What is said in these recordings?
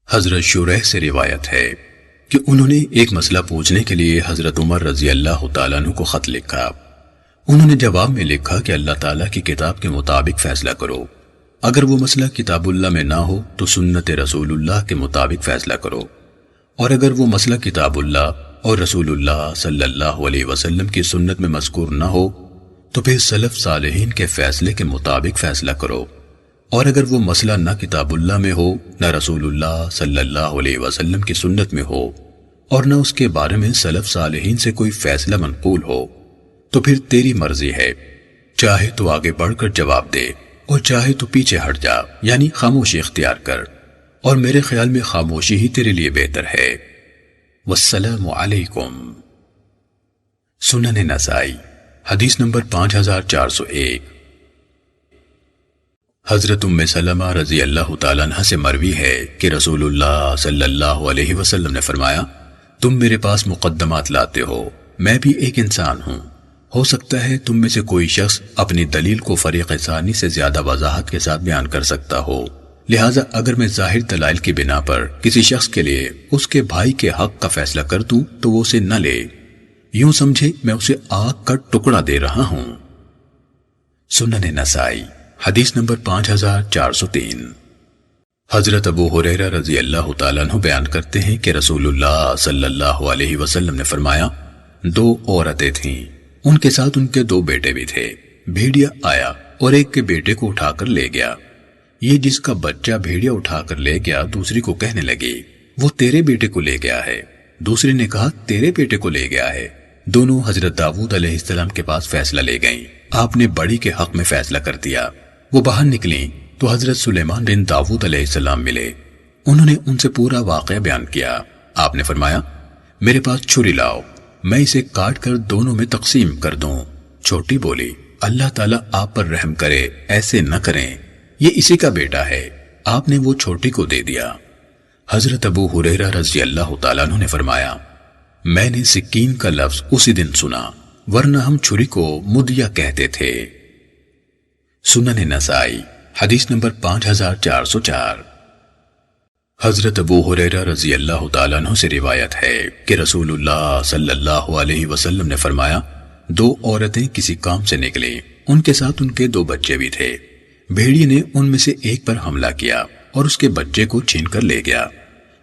حضرت شریح سے روایت ہے کہ انہوں نے ایک مسئلہ پوچھنے کے لیے حضرت عمر رضی اللہ تعالیٰ عنہ کو خط لکھا۔ انہوں نے جواب میں لکھا کہ اللہ تعالیٰ کی کتاب کے مطابق فیصلہ کرو، اگر وہ مسئلہ کتاب اللہ میں نہ ہو تو سنت رسول اللہ کے مطابق فیصلہ کرو، اور اگر وہ مسئلہ کتاب اللہ اور رسول اللہ صلی اللہ علیہ وسلم کی سنت میں مذکور نہ ہو تو پھر سلف صالحین کے فیصلے کے مطابق فیصلہ کرو، اور اگر وہ مسئلہ نہ کتاب اللہ میں ہو نہ رسول اللہ صلی اللہ علیہ وسلم کی سنت میں ہو اور نہ اس کے بارے میں سلف صالحین سے کوئی فیصلہ منقول ہو تو پھر تیری مرضی ہے، چاہے تو آگے بڑھ کر جواب دے اور چاہے تو پیچھے ہٹ جا، یعنی خاموشی اختیار کر، اور میرے خیال میں خاموشی ہی تیرے لیے بہتر ہے۔ والسلام علیکم۔ سنن نسائی حدیث نمبر 5401۔ حضرت ام سلمہ رضی اللہ تعالیٰ عنہ سے مروی ہے کہ رسول اللہ صلی اللہ علیہ وسلم نے فرمایا، تم میرے پاس مقدمات لاتے ہو، میں بھی ایک انسان ہوں، ہو سکتا ہے تم میں سے کوئی شخص اپنی دلیل کو فریق ثانی سے زیادہ وضاحت کے ساتھ بیان کر سکتا ہو، لہٰذا اگر میں ظاہر دلائل کی بنا پر کسی شخص کے لیے اس کے بھائی کے حق کا فیصلہ کر دوں تو وہ اسے نہ لے، یوں سمجھے میں اسے آگ کا ٹکڑا دے رہا ہوں۔ سنن نسائی حدیث نمبر 5403۔ حضرت ابو ہریرہ رضی اللہ تعالیٰ عنہ بیان کرتے ہیں کہ رسول اللہ صلی اللہ علیہ وسلم نے فرمایا، دو عورتیں تھیں، ان کے ساتھ ان کے دو بیٹے بھی تھے، بھیڑیا آیا اور ایک کے بیٹے کو اٹھا کر لے گیا، یہ جس کا بچہ بھیڑیا اٹھا کر لے گیا دوسری کو کہنے لگی، وہ تیرے بیٹے کو لے گیا ہے، دوسری نے کہا تیرے بیٹے کو لے گیا ہے، دونوں حضرت داؤد علیہ السلام کے پاس فیصلہ لے گئیں، آپ نے بڑی کے حق میں فیصلہ کر دیا، وہ باہر نکلیں تو حضرت سلیمان بن داؤد علیہ السلام ملے، انہوں نے ان سے پورا واقعہ بیان کیا، آپ نے فرمایا، میرے پاس چھری لاؤ، میں اسے کاٹ کر دونوں میں تقسیم کر دوں۔ چھوٹی بولی، اللہ تعالیٰ آپ پر رحم کرے، ایسے نہ کریں، یہ اسی کا بیٹا ہے، آپ نے وہ چھوٹی کو دے دیا۔ حضرت ابو ہریرہ رضی اللہ تعالیٰ عنہ نے فرمایا، میں نے سکین کا لفظ اسی دن سنا، ورنہ ہم چھری کو مدیا کہتے تھے۔ سنن نسائی حدیث نمبر 5404۔ حضرت ابو ہریرہ رضی اللہ تعالیٰ عنہ سے روایت ہے کہ رسول اللہ صلی اللہ علیہ وسلم نے فرمایا، دو عورتیں کسی کام سے نکلیں، ان کے ساتھ ان کے دو بچے بھی تھے، بھیڑی نے ان میں سے ایک پر حملہ کیا اور اس کے بچے کو چھین کر لے گیا،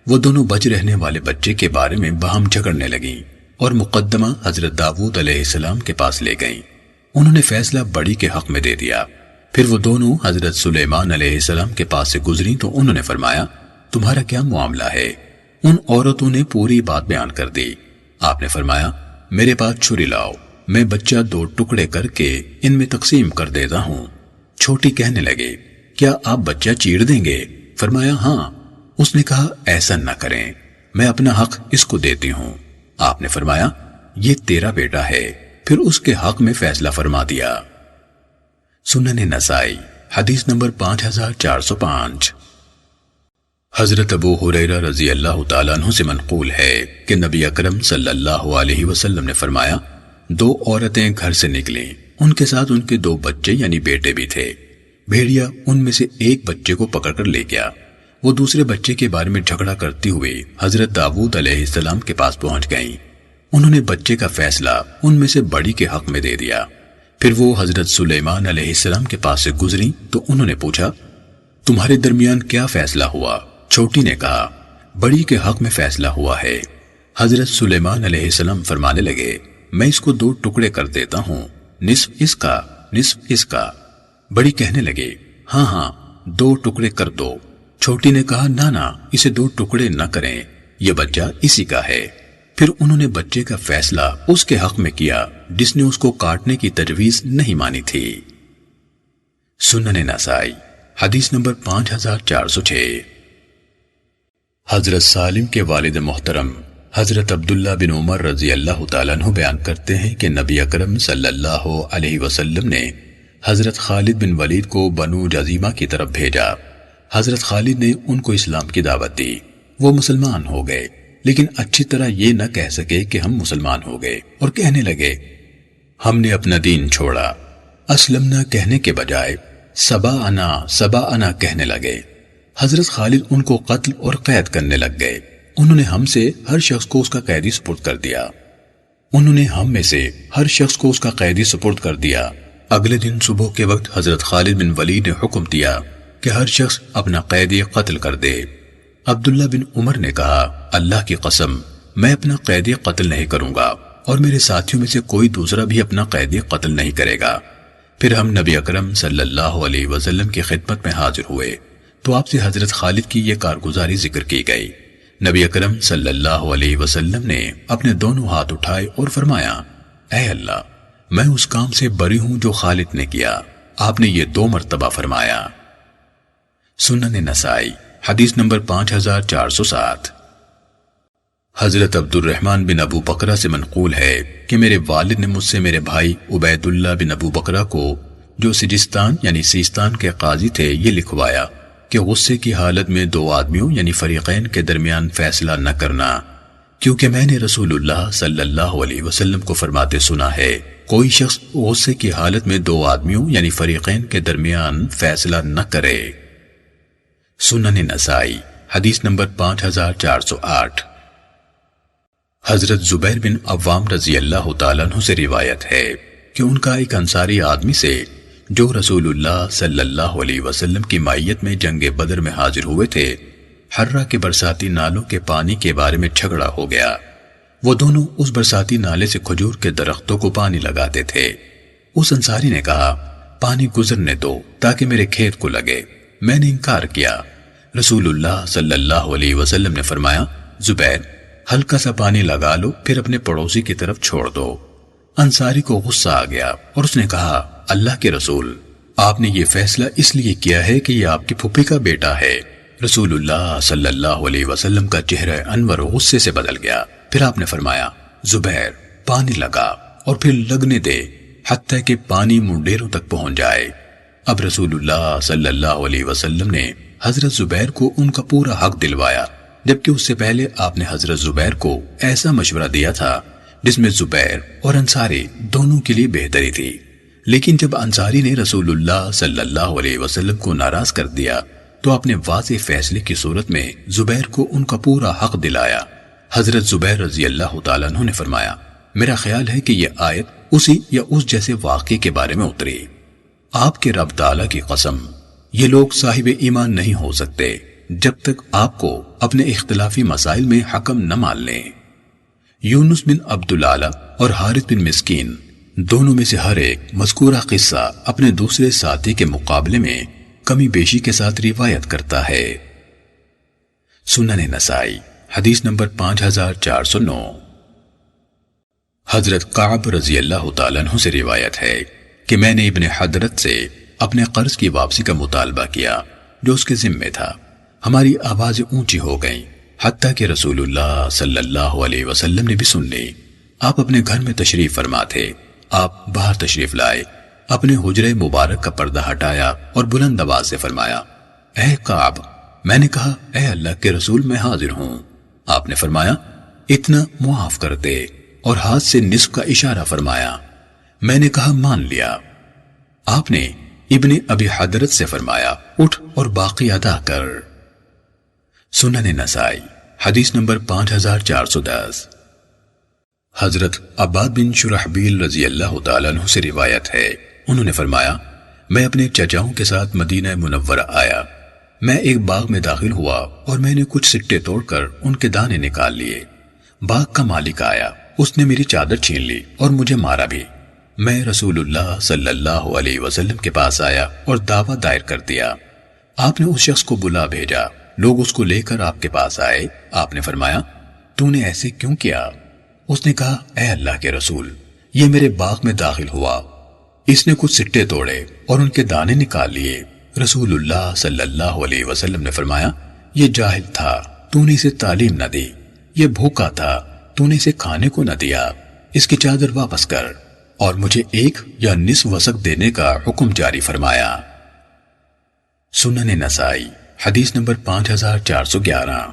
وہ دونوں بچ رہنے والے بچے کے بارے میں باہم جھگڑنے لگیں اور مقدمہ حضرت داؤد علیہ السلام کے پاس لے گئیں، انہوں نے فیصلہ بڑی کے حق میں دے دیا، پھر وہ دونوں حضرت سلیمان علیہ السلام کے پاس سے گزری تو انہوں نے فرمایا، تمہارا کیا معاملہ ہے؟ ان عورتوں نے پوری بات بیان کر دی، آپ نے فرمایا، میرے پاس چھری لاؤ، میں بچہ دو ٹکڑے کر کے ان میں تقسیم کر دیتا ہوں۔ چھوٹی کہنے لگے، کیا آپ بچہ چیر دیں گے؟ فرمایا، ہاں۔ اس نے کہا، ایسا نہ کریں، میں اپنا حق اس کو دیتی ہوں۔ آپ نے فرمایا، یہ تیرا بیٹا ہے، پھر اس کے حق میں فیصلہ فرما دیا۔ سنن نسائی حدیث نمبر 5405۔ حضرت ابو ہریرہ رضی اللہ تعالیٰ عنہ سے منقول ہے کہ نبی اکرم صلی اللہ علیہ وسلم نے فرمایا، دو عورتیں گھر سے نکلیں، ان کے ساتھ ان کے دو بچے یعنی بیٹے بھی تھے، بھیڑیا ان میں سے ایک بچے کو پکڑ کر لے گیا، وہ دوسرے بچے کے بارے میں جھگڑا کرتی ہوئی حضرت داؤد علیہ السلام کے پاس پہنچ گئیں، انہوں نے بچے کا فیصلہ ان میں سے بڑی کے حق میں دے دیا، پھر وہ حضرت سلیمان علیہ السلام کے پاس سے گزری تو انہوں نے پوچھا، تمہارے درمیان کیا فیصلہ ہوا؟ چھوٹی نے کہا، بڑی کے حق میں فیصلہ ہوا ہے۔ حضرت سلیمان علیہ السلام فرمانے لگے، میں اس کو دو ٹکڑے کر دیتا ہوں، نصف اس کا نصف اس کا۔ بڑی کہنے لگے، ہاں ہاں، دو ٹکڑے کر دو۔ چھوٹی نے کہا، نہ اسے دو ٹکڑے نہ کریں، یہ بچہ اسی کا ہے۔ پھر انہوں نے بچے کا فیصلہ اس کے حق میں کیا جس نے اس کو کاٹنے کی تجویز نہیں مانی تھی۔ سنن نسائی حدیث نمبر 5406۔ حضرت سالم کے والد محترم حضرت عبداللہ بن عمر رضی اللہ تعالیٰ عنہ بیان کرتے ہیں کہ نبی اکرم صلی اللہ علیہ وسلم نے حضرت خالد بن ولید کو بنو جزیمہ کی طرف بھیجا۔ حضرت خالد نے ان کو اسلام کی دعوت دی، وہ مسلمان ہو گئے، لیکن اچھی طرح یہ نہ کہہ سکے کہ ہم مسلمان ہو گئے، اور کہنے لگے، ہم نے اپنا دین چھوڑا۔ اسلمنا کہنے کے بجائے سبا انا کہنے لگے۔ حضرت خالد ان کو قتل اور قید کرنے لگ گئے۔ انہوں نے ہم سے ہر شخص کو اس کا قیدی سپرد کر دیا۔ اگلے دن صبح کے وقت حضرت خالد بن ولید نے حکم دیا کہ ہر شخص اپنا قیدی قتل کر دے۔ عبداللہ بن عمر نے کہا، اللہ کی قسم میں اپنا قیدی قتل نہیں کروں گا اور میرے ساتھیوں میں سے کوئی دوسرا بھی اپنا قیدی قتل نہیں کرے گا۔ پھر ہم نبی اکرم صلی اللہ علیہ وسلم کی خدمت میں حاضر ہوئے تو آپ سے حضرت خالد کی یہ کارگزاری ذکر کی گئی۔ نبی اکرم صلی اللہ علیہ وسلم نے اپنے دونوں ہاتھ اٹھائے اور فرمایا، اے اللہ، میں اس کام سے بری ہوں جو خالد نے کیا۔ آپ نے یہ 2 مرتبہ فرمایا۔ سنن نسائی حدیث نمبر 5407۔ حضرت عبد الرحمن بن ابو بکرہ سے منقول ہے کہ میرے والد نے مجھ سے میرے بھائی عبید اللہ بن ابو بکرہ کو، جو سجستان یعنی سیستان کے قاضی تھے، یہ لکھوایا کہ غصے کی حالت میں 2 آدمیوں یعنی فریقین کے درمیان فیصلہ نہ کرنا، کیونکہ میں نے رسول اللہ صلی اللہ علیہ وسلم کو فرماتے سنا ہے، کوئی شخص غصے کی حالت میں 2 آدمیوں یعنی فریقین کے درمیان فیصلہ نہ کرے۔ سنن نسائی حدیث نمبر 5408۔ حضرت زبیر بن عوام رضی اللہ تعالیٰ عنہ سے روایت ہے کہ ان کا ایک انصاری آدمی سے، جو رسول اللہ صلی اللہ علیہ وسلم کی معیت میں جنگ بدر میں حاضر ہوئے تھے، حرہ کے برساتی نالوں کے پانی کے بارے میں جھگڑا ہو گیا۔ وہ دونوں اس برساتی نالے سے کھجور کے درختوں کو پانی لگاتے تھے۔ اس انصاری نے کہا، پانی گزرنے دو تاکہ میرے کھیت کو لگے۔ میں نے انکار کیا۔ رسول اللہ صلی اللہ علیہ وسلم نے فرمایا، زبیر، ہلکا سا پانی لگا لو، پھر اپنے پڑوسی کی طرف چھوڑ دو۔ انصاری کو غصہ آ گیا اور اس نے کہا، اللہ کے رسول، آپ نے یہ فیصلہ اس لیے کیا ہے کہ یہ آپ کی پھوپھی کا بیٹا ہے۔ رسول اللہ صلی اللہ علیہ وسلم کا چہرہ انور غصے سے بدل گیا۔ پھر آپ نے فرمایا، زبیر، پانی لگا اور پھر لگنے دے حتیٰ کہ پانی منڈیروں تک پہنچ جائے۔ اب رسول اللہ صلی اللہ علیہ وسلم نے حضرت زبیر کو ان کا پورا حق دلوایا، جبکہ اس سے پہلے آپ نے حضرت زبیر کو ایسا مشورہ دیا تھا جس میں زبیر اور انصاری دونوں کے لیے بہتری تھی۔ لیکن جب انصاری نے رسول اللہ صلی اللہ علیہ وسلم کو ناراض کر دیا تو آپ نے واضح فیصلے کی صورت میں زبیر کو ان کا پورا حق دلایا۔ حضرت زبیر رضی اللہ تعالیٰ عنہ نے فرمایا، میرا خیال ہے کہ یہ آیت اسی یا اس جیسے واقعے کے بارے میں اتری۔ آپ کے رب تعالیٰ کی قسم، یہ لوگ صاحب ایمان نہیں ہو سکتے جب تک آپ کو اپنے اختلافی مسائل میں حکم نہ مان لیں۔ یونس بن عبد العالی اور حارث بن مسکین دونوں میں سے ہر ایک مذکورہ قصہ اپنے دوسرے ساتھی کے مقابلے میں کمی بیشی کے ساتھ روایت کرتا ہے۔ سنن نسائی حدیث نمبر 5409۔ حضرت کعب رضی اللہ تعالیٰ عنہ سے روایت ہے کہ میں نے ابن حضرت سے اپنے قرض کی واپسی کا مطالبہ کیا جو اس کے ذمے تھا۔ ہماری آوازیں اونچی ہو گئیں حتیٰ کہ رسول اللہ صلی اللہ علیہ وسلم نے بھی سن لی۔ آپ اپنے گھر میں تشریف فرما تھے۔ آپ باہر تشریف لائے، اپنے حجرے مبارک کا پردہ ہٹایا اور بلند آواز سے فرمایا، اے کعب۔ میں نے کہا، اے اللہ کے رسول، میں حاضر ہوں۔ آپ نے فرمایا، اتنا معاف کر دے، اور ہاتھ سے نصف کا اشارہ فرمایا۔ میں نے کہا، مان لیا۔ آپ نے ابن ابی حضرت سے فرمایا، اٹھ اور باقی ادا کر۔ سنن نسائی حدیث نمبر 5410۔ حضرت عباد بن شرحبیل رضی اللہ تعالیٰ عنہ سے روایت ہے، انہوں نے فرمایا، میں اپنے چچاؤں کے ساتھ مدینہ منورہ آیا۔ میں ایک باغ میں داخل ہوا اور میں نے کچھ سٹے توڑ کر ان کے دانے نکال لیے۔ باغ کا مالک آیا، اس نے میری چادر چھین لی اور مجھے مارا بھی۔ میں رسول اللہ صلی اللہ علیہ وسلم کے پاس آیا اور دعویٰ دائر کر دیا۔ آپ نے اس شخص کو بلا بھیجا، لوگ اس کو لے کر آپ کے پاس آئے۔ آپ نے فرمایا، تو نے ایسے کیوں کیا؟ اس نے کہا، اے اللہ کے رسول، یہ میرے باغ میں داخل ہوا، اس نے کچھ سٹے توڑے اور ان کے دانے نکال لیے۔ رسول اللہ صلی اللہ علیہ وسلم نے فرمایا، یہ جاہل تھا، تو نے اسے تعلیم نہ دی، یہ بھوکا تھا، تو نے اسے کھانے کو نہ دیا، اس کی چادر واپس کر اور مجھے 1 یا نصف وسق دینے کا حکم جاری فرمایا۔ سنن نسائی حدیث نمبر 5411۔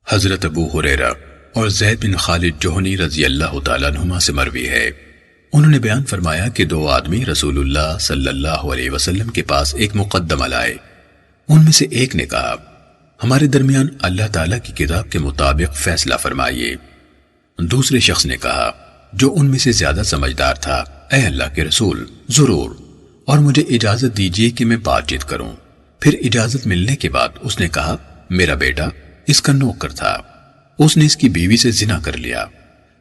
حضرت ابو ہریرہ اور زید بن خالد جوہنی رضی اللہ تعالیٰ عنہما سے مروی ہے، انہوں نے بیان فرمایا کہ 2 آدمی رسول اللہ صلی اللہ علیہ وسلم کے پاس ایک مقدمہ لائے۔ ان میں سے ایک نے کہا ہمارے درمیان اللہ تعالیٰ کی کتاب کے مطابق فیصلہ فرمائیے۔ دوسرے شخص نے کہا جو ان میں سے زیادہ سمجھدار تھا اے اللہ کے رسول ضرور، اور مجھے اجازت دیجیے کہ میں بات چیت کروں۔ پھر اجازت ملنے کے بعد اس نے کہا میرا بیٹا اس کا نوکر تھا، اس نے اس کی بیوی سے زنا کر لیا۔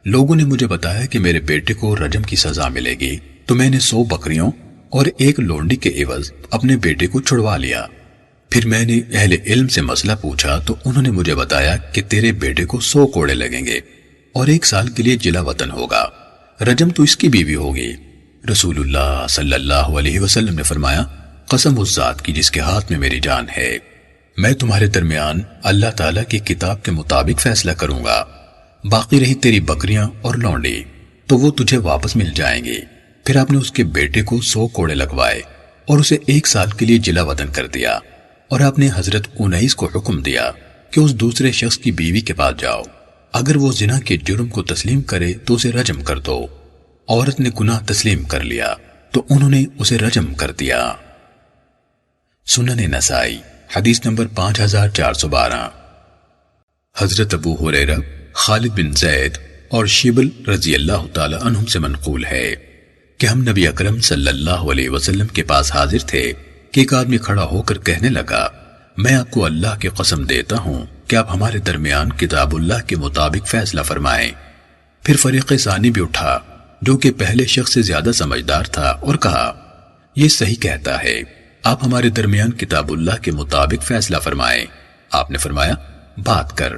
لوگوں نے مجھے بتایا کہ میرے بیٹے کو رجم کی سزا ملے گی، تو میں نے 100 بکریوں اور ایک لونڈی کے عوض اپنے بیٹے کو چھڑوا لیا۔ پھر میں نے اہل علم سے مسئلہ پوچھا تو انہوں نے مجھے بتایا کہ تیرے بیٹے کو 100 کوڑے لگیں گے اور 1 سال کے لیے جلا وطن ہوگا، رجم تو اس کی بیوی ہوگی۔ رسول اللہ صلی اللہ علیہ وسلم نے فرمایا قسم اس ذات کی جس کے ہاتھ میں میری جان ہے، میں تمہارے درمیان اللہ تعالیٰ کی کتاب کے مطابق فیصلہ کروں گا۔ باقی رہی تیری بکریاں اور لونڈی تو وہ تجھے واپس مل جائیں گی۔ پھر آپ نے اس کے بیٹے کو 100 کوڑے لگوائے اور اسے 1 سال کے لیے جلا وطن کر دیا، اور آپ نے حضرت انیس کو حکم دیا کہ اس دوسرے شخص کی بیوی کے پاس جاؤ، اگر وہ زنا کے جرم کو تسلیم کرے تو اسے رجم کر دو۔ عورت نے گناہ تسلیم کر لیا تو انہوں نے اسے رجم کر دیا۔ سنن نسائی حدیث نمبر 5412۔ حضرت ابو ہریرہ، خالد بن زید اور شبل رضی اللہ تعالی عنہم سے منقول ہے کہ ہم نبی اکرم صلی اللہ علیہ وسلم کے پاس حاضر تھے کہ ایک آدمی کھڑا ہو کر کہنے لگا میں آپ کو اللہ کی قسم دیتا ہوں کہ آپ ہمارے درمیان کتاب اللہ کے مطابق فیصلہ فرمائیں۔ پھر فریق ثانی بھی اٹھا جو کہ پہلے شخص سے زیادہ سمجھدار تھا اور کہا یہ صحیح کہتا ہے، آپ ہمارے درمیان کتاب اللہ کے مطابق فیصلہ فرمائیں۔ آپ نے فرمایا بات کر۔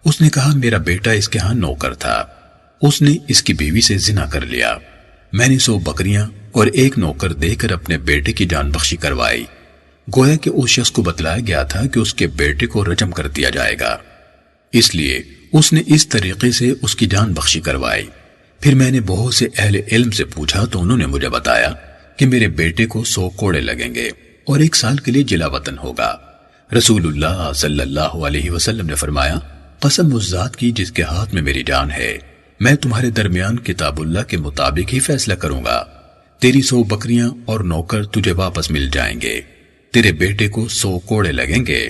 اس نے کہا میرا بیٹا اس کے ہاں نوکر تھا، اس نے اس کی بیوی سے زنا کر لیا، میں نے 100 بکریاں اور ایک نوکر دے کر اپنے بیٹے کی جان بخشی کروائی۔ گویا کہ اس شخص کو بتلایا گیا تھا کہ اس کے بیٹے کو رجم کر دیا جائے گا، اس لیے اس نے اس طریقے سے اس کی جان بخشی کروائی۔ پھر میں نے بہت سے اہل علم سے پوچھا تو انہوں نے مجھے بتایا کہ میرے بیٹے کو 100 کوڑے لگیں گے اور 1 سال کے لیے جلا وطن ہوگا۔ رسول اللہ صلی اللہ علیہ وسلم نے فرمایا قسم اس ذات کی جس کے ہاتھ میں میری جان ہے، میں تمہارے درمیان کتاب اللہ کے مطابق ہی فیصلہ کروں گا۔ تیری 100 بکریاں اور نوکر تجھے واپس مل جائیں گے، تیرے بیٹے کو 100 کوڑے لگیں گے،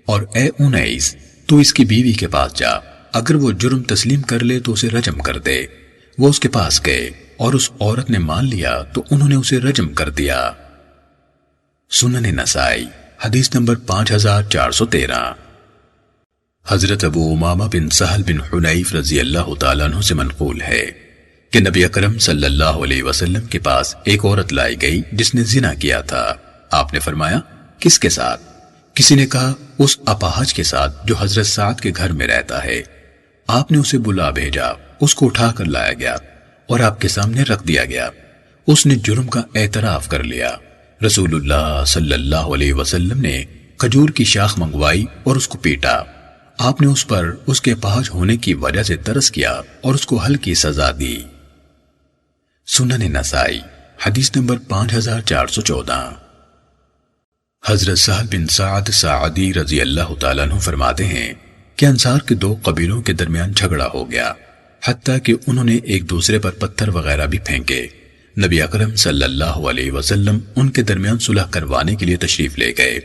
اور اے انیس تو اس کی بیوی کے پاس جا، اگر وہ جرم تسلیم کر لے تو اسے رجم کر دے۔ وہ اس کے پاس گئے اور اس عورت نے مان لیا تو انہوں نے اسے رجم کر دیا۔ سنن نسائی حدیث نمبر 5413۔ حضرت ابو امامہ بن سہل بن حنیف رضی اللہ تعالیٰ عنہ سے منقول ہے کہ نبی اکرم صلی اللہ علیہ وسلم کے پاس ایک عورت لائی گئی جس نے زنا کیا تھا۔ آپ نے فرمایا کس کے ساتھ؟ کسی نے کہا اس اپاہج کے ساتھ جو حضرت سعد کے گھر میں رہتا ہے۔ آپ نے اسے بلا بھیجا، اس کو اٹھا کر لایا گیا اور آپ کے سامنے رکھ دیا گیا۔ اس نے جرم کا اعتراف کر لیا۔ رسول اللہ صلی اللہ علیہ وسلم نے کھجور کی شاخ منگوائی اور اس کو پیٹا۔ آپ نے اس پر اس کے اپاہج ہونے کی وجہ سے ترس کیا اور اس کو ہلکی سزا دی۔ سنن نسائی حدیث نمبر 5414۔ حضرت سہل بن سعد ساعدی رضی اللہ تعالیٰ عنہ فرماتے ہیں کہ انصار کے 2 قبیلوں کے درمیان جھگڑا ہو گیا، حتیٰ کہ انہوں نے ایک دوسرے پر پتھر وغیرہ بھی پھینکے۔ نبی اکرم صلی اللہ علیہ وسلم ان کے درمیان صلح کروانے کے لیے تشریف لے گئے۔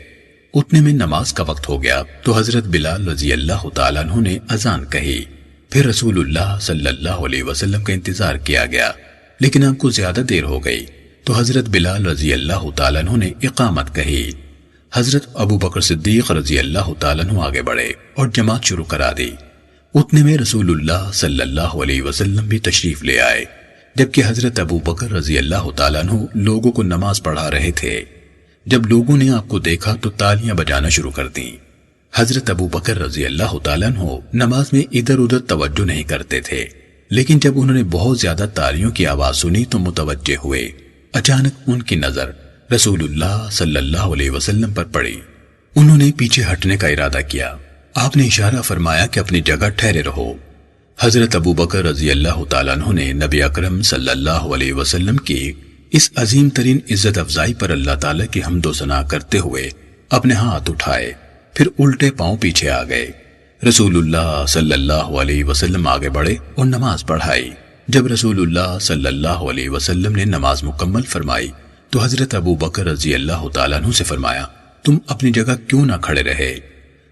اتنے میں نماز کا وقت ہو گیا تو حضرت بلال رضی اللہ تعالیٰ عنہ نے اذان کہی۔ پھر رسول اللہ صلی اللہ علیہ وسلم کا انتظار کیا گیا، لیکن آپ کو زیادہ دیر ہو گئی تو حضرت بلال رضی اللہ تعالیٰ عنہ نے اقامت کہی۔ حضرت ابو بکر صدیق رضی اللہ تعالیٰ عنہ آگے بڑھے اور جماعت شروع کرا دی۔ اتنے میں رسول اللہ صلی اللہ علیہ وسلم بھی تشریف لے آئے، جبکہ حضرت ابو بکر رضی اللہ تعالیٰ عنہ لوگوں کو نماز پڑھا رہے تھے۔ جب لوگوں نے آپ کو دیکھا تو تالیاں بجانا شروع کر دیں۔ حضرت ابو بکر رضی اللہ تعالیٰ عنہ نماز میں ادھر ادھر توجہ نہیں کرتے تھے، لیکن جب انہوں نے بہت زیادہ تالیوں کی آواز سنی تو متوجہ ہوئے۔ اچانک ان کی نظر رسول اللہ صلی اللہ علیہ وسلم پر پڑی۔ انہوں نے پیچھے ہٹنے کا ارادہ کیا۔ آپ نے اشارہ فرمایا کہ اپنی جگہ ٹھہرے رہو۔ حضرت ابو بکر رضی اللہ تعالیٰ عنہ نے نبی اکرم صلی اللہ علیہ وسلم کی اس عظیم ترین عزت افزائی پر اللہ تعالیٰ کی حمد و ثنا کرتے ہوئے اپنے ہاتھ اٹھائے، پھر الٹے پاؤں پیچھے آ گئے۔ رسول اللہ صلی اللہ علیہ وسلم آگے بڑھے اور نماز پڑھائی۔ جب رسول اللہ صلی اللہ علیہ وسلم نے نماز مکمل فرمائی تو حضرت ابو بکر رضی اللہ تعالیٰ عنہ سے فرمایا تم اپنی جگہ کیوں نہ کھڑے رہے؟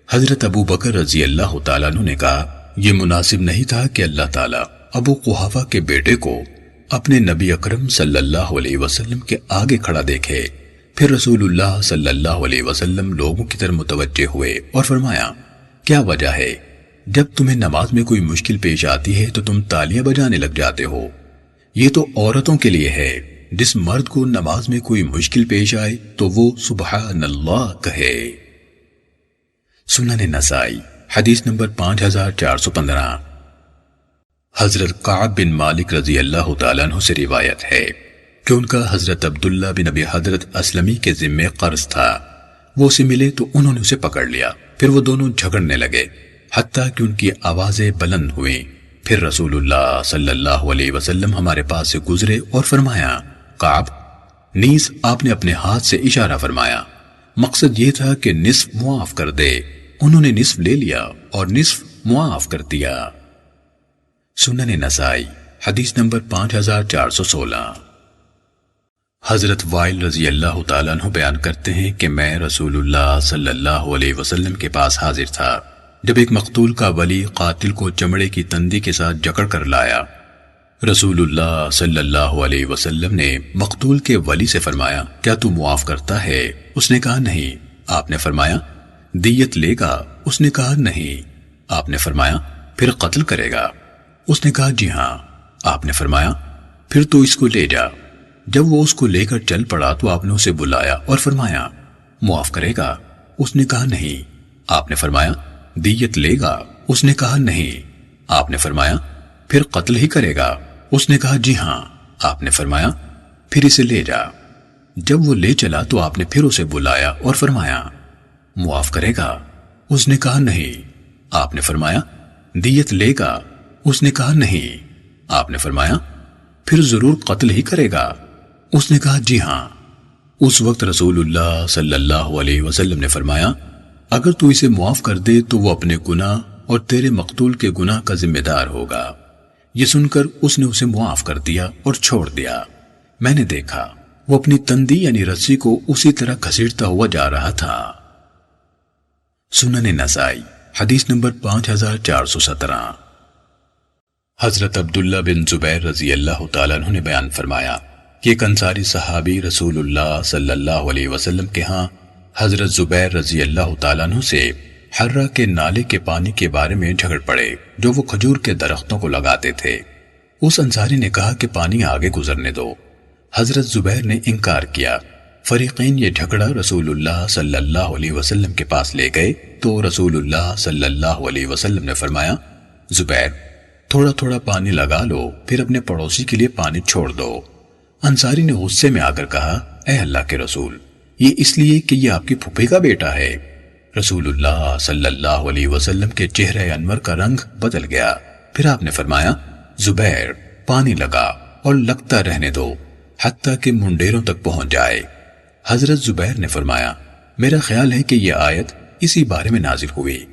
حضرت ابو بکر رضی اللہ تعالیٰ عنہ نے کہا یہ مناسب نہیں تھا کہ اللہ تعالیٰ ابو قحافہ کے بیٹے کو اپنے نبی اکرم صلی اللہ علیہ وسلم کے آگے کھڑا دیکھے۔ پھر رسول اللہ صلی اللہ علیہ وسلم لوگوں کی طرف متوجہ ہوئے اور فرمایا کیا وجہ ہے؟ جب تمہیں نماز میں کوئی مشکل پیش آتی ہے تو تم تالیاں بجانے لگ جاتے ہو۔ یہ تو عورتوں کے لیے ہے، جس مرد کو نماز میں کوئی مشکل پیش آئے تو وہ سبحان اللہ کہے۔ سنن نسائی حدیث نمبر 5415۔ حضرت کعب بن مالک رضی اللہ تعالیٰ عنہ سے روایت ہے کہ ان کا حضرت عبداللہ بن ابی حضرت اسلمی کے ذمے قرض تھا۔ وہ اسے ملے تو انہوں نے اسے پکڑ لیا، پھر وہ دونوں جھگڑنے لگے حتیٰ کہ ان کی آوازیں بلند ہوئیں۔ پھر رسول اللہ صلی اللہ علیہ وسلم ہمارے پاس سے گزرے اور فرمایا کعب، نیز آپ نے اپنے ہاتھ سے اشارہ فرمایا۔ مقصد یہ تھا کہ نصف معاف کر دے۔ انہوں نے نصف لے لیا اور نصف معاف کر دیا۔ سنن نسائی حدیث نمبر 5416۔ حضرت وائل رضی اللہ تعالیٰ عنہ بیان کرتے ہیں کہ میں رسول اللہ صلی اللہ علیہ وسلم کے پاس حاضر تھا جب ایک مقتول کا ولی قاتل کو چمڑے کی تندی کے ساتھ جکڑ کر لایا۔ رسول اللہ صلی اللہ علیہ وسلم نے مقتول کے ولی سے فرمایا کیا تو معاف کرتا ہے؟ اس نے کہا نہیں۔ آپ نے فرمایا دیت لے گا؟ اس نے کہا نہیں۔ آپ نے فرمایا پھر قتل کرے گا؟ اس نے کہا جی ہاں۔ آپ نے فرمایا پھر تو اس کو لے جا۔ جب وہ اس کو لے کر چل پڑا تو آپ نے اسے بلایا اور فرمایا معاف کرے گا؟ اس نے کہا نہیں۔ آپ نے فرمایا دیت لے گا؟ اس نے کہا نہیں۔ آپ نے فرمایا پھر قتل ہی کرے گا؟ اس نے کہا جی ہاں۔ آپ نے فرمایا پھر اسے لے جا۔ جب وہ لے چلا تو آپ نے پھر اسے بلایا اور فرمایا معاف کرے گا؟ اس نے کہا نہیں۔ آپ نے فرمایا دیت لے گا؟ اس نے کہا نہیں۔ آپ نے فرمایا پھر ضرور قتل ہی کرے گا؟ اس نے کہا جی ہاں۔ اس وقت رسول اللہ صلی اللہ علیہ وسلم نے فرمایا اگر تو اسے معاف کر دے تو وہ اپنے گناہ اور تیرے مقتول کے گناہ کا ذمہ دار ہوگا۔ یہ سن کر اس نے اسے معاف کر دیا اور چھوڑ دیا۔ میں نے دیکھا وہ اپنی تندی یعنی رسی کو اسی طرح گھسیٹتا ہوا جا رہا تھا۔ سنن نسائی حدیث نمبر 5417۔ حضرت عبداللہ بن زبیر رضی اللہ تعالیٰ عنہ نے بیان فرمایا کہ ایک انصاری صحابی رسول اللہ صلی اللہ علیہ وسلم کے ہاں حضرت زبیر رضی اللہ تعالیٰ عنہ سے حرہ کے نالے کے پانی کے بارے میں جھگڑ پڑے جو وہ کھجور کے درختوں کو لگاتے تھے۔ اس انصاری نے کہا کہ پانی آگے گزرنے دو۔ حضرت زبیر نے انکار کیا۔ فریقین یہ جھگڑا رسول اللہ صلی اللہ علیہ وسلم کے پاس لے گئے تو رسول اللہ صلی اللہ علیہ وسلم نے فرمایا زبیر تھوڑا تھوڑا پانی لگا لو، پھر اپنے پڑوسی کے لیے پانی چھوڑ دو۔ انصاری نے غصے میں آ کر کہا اے اللہ کے رسول، یہ اس لیے کہ یہ آپ کی پھوپھی کا بیٹا ہے۔ رسول اللہ صلی اللہ علیہ وسلم کے چہرے انور کا رنگ بدل گیا۔ پھر آپ نے فرمایا زبیر پانی لگا اور لگتا رہنے دو حتیٰ کہ منڈیروں تک پہنچ جائے۔ حضرت زبیر نے فرمایا میرا خیال ہے کہ یہ آیت اسی بارے میں نازل ہوئی،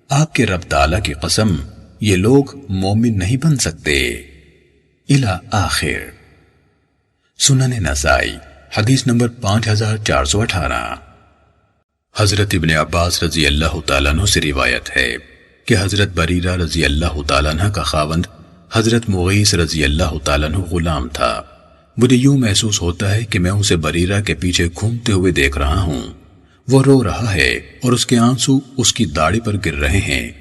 آپ کے رب تعالیٰ کی قسم یہ لوگ مومن نہیں بن سکتے الی آخر۔ سنن نسائی حدیث نمبر 5418۔ حضرت ابن عباس رضی اللہ تعالیٰ عنہ سے روایت ہے کہ حضرت بریرہ رضی اللہ تعالیٰ عنہ کا خاوند حضرت مغیث رضی اللہ تعالیٰ عنہ غلام تھا۔ مجھے یوں محسوس ہوتا ہے کہ میں اسے بریرہ کے پیچھے گھومتے ہوئے دیکھ رہا ہوں۔ وہ رو رہا ہے اور اس کے آنسو اس کی داڑھی پر گر رہے ہیں۔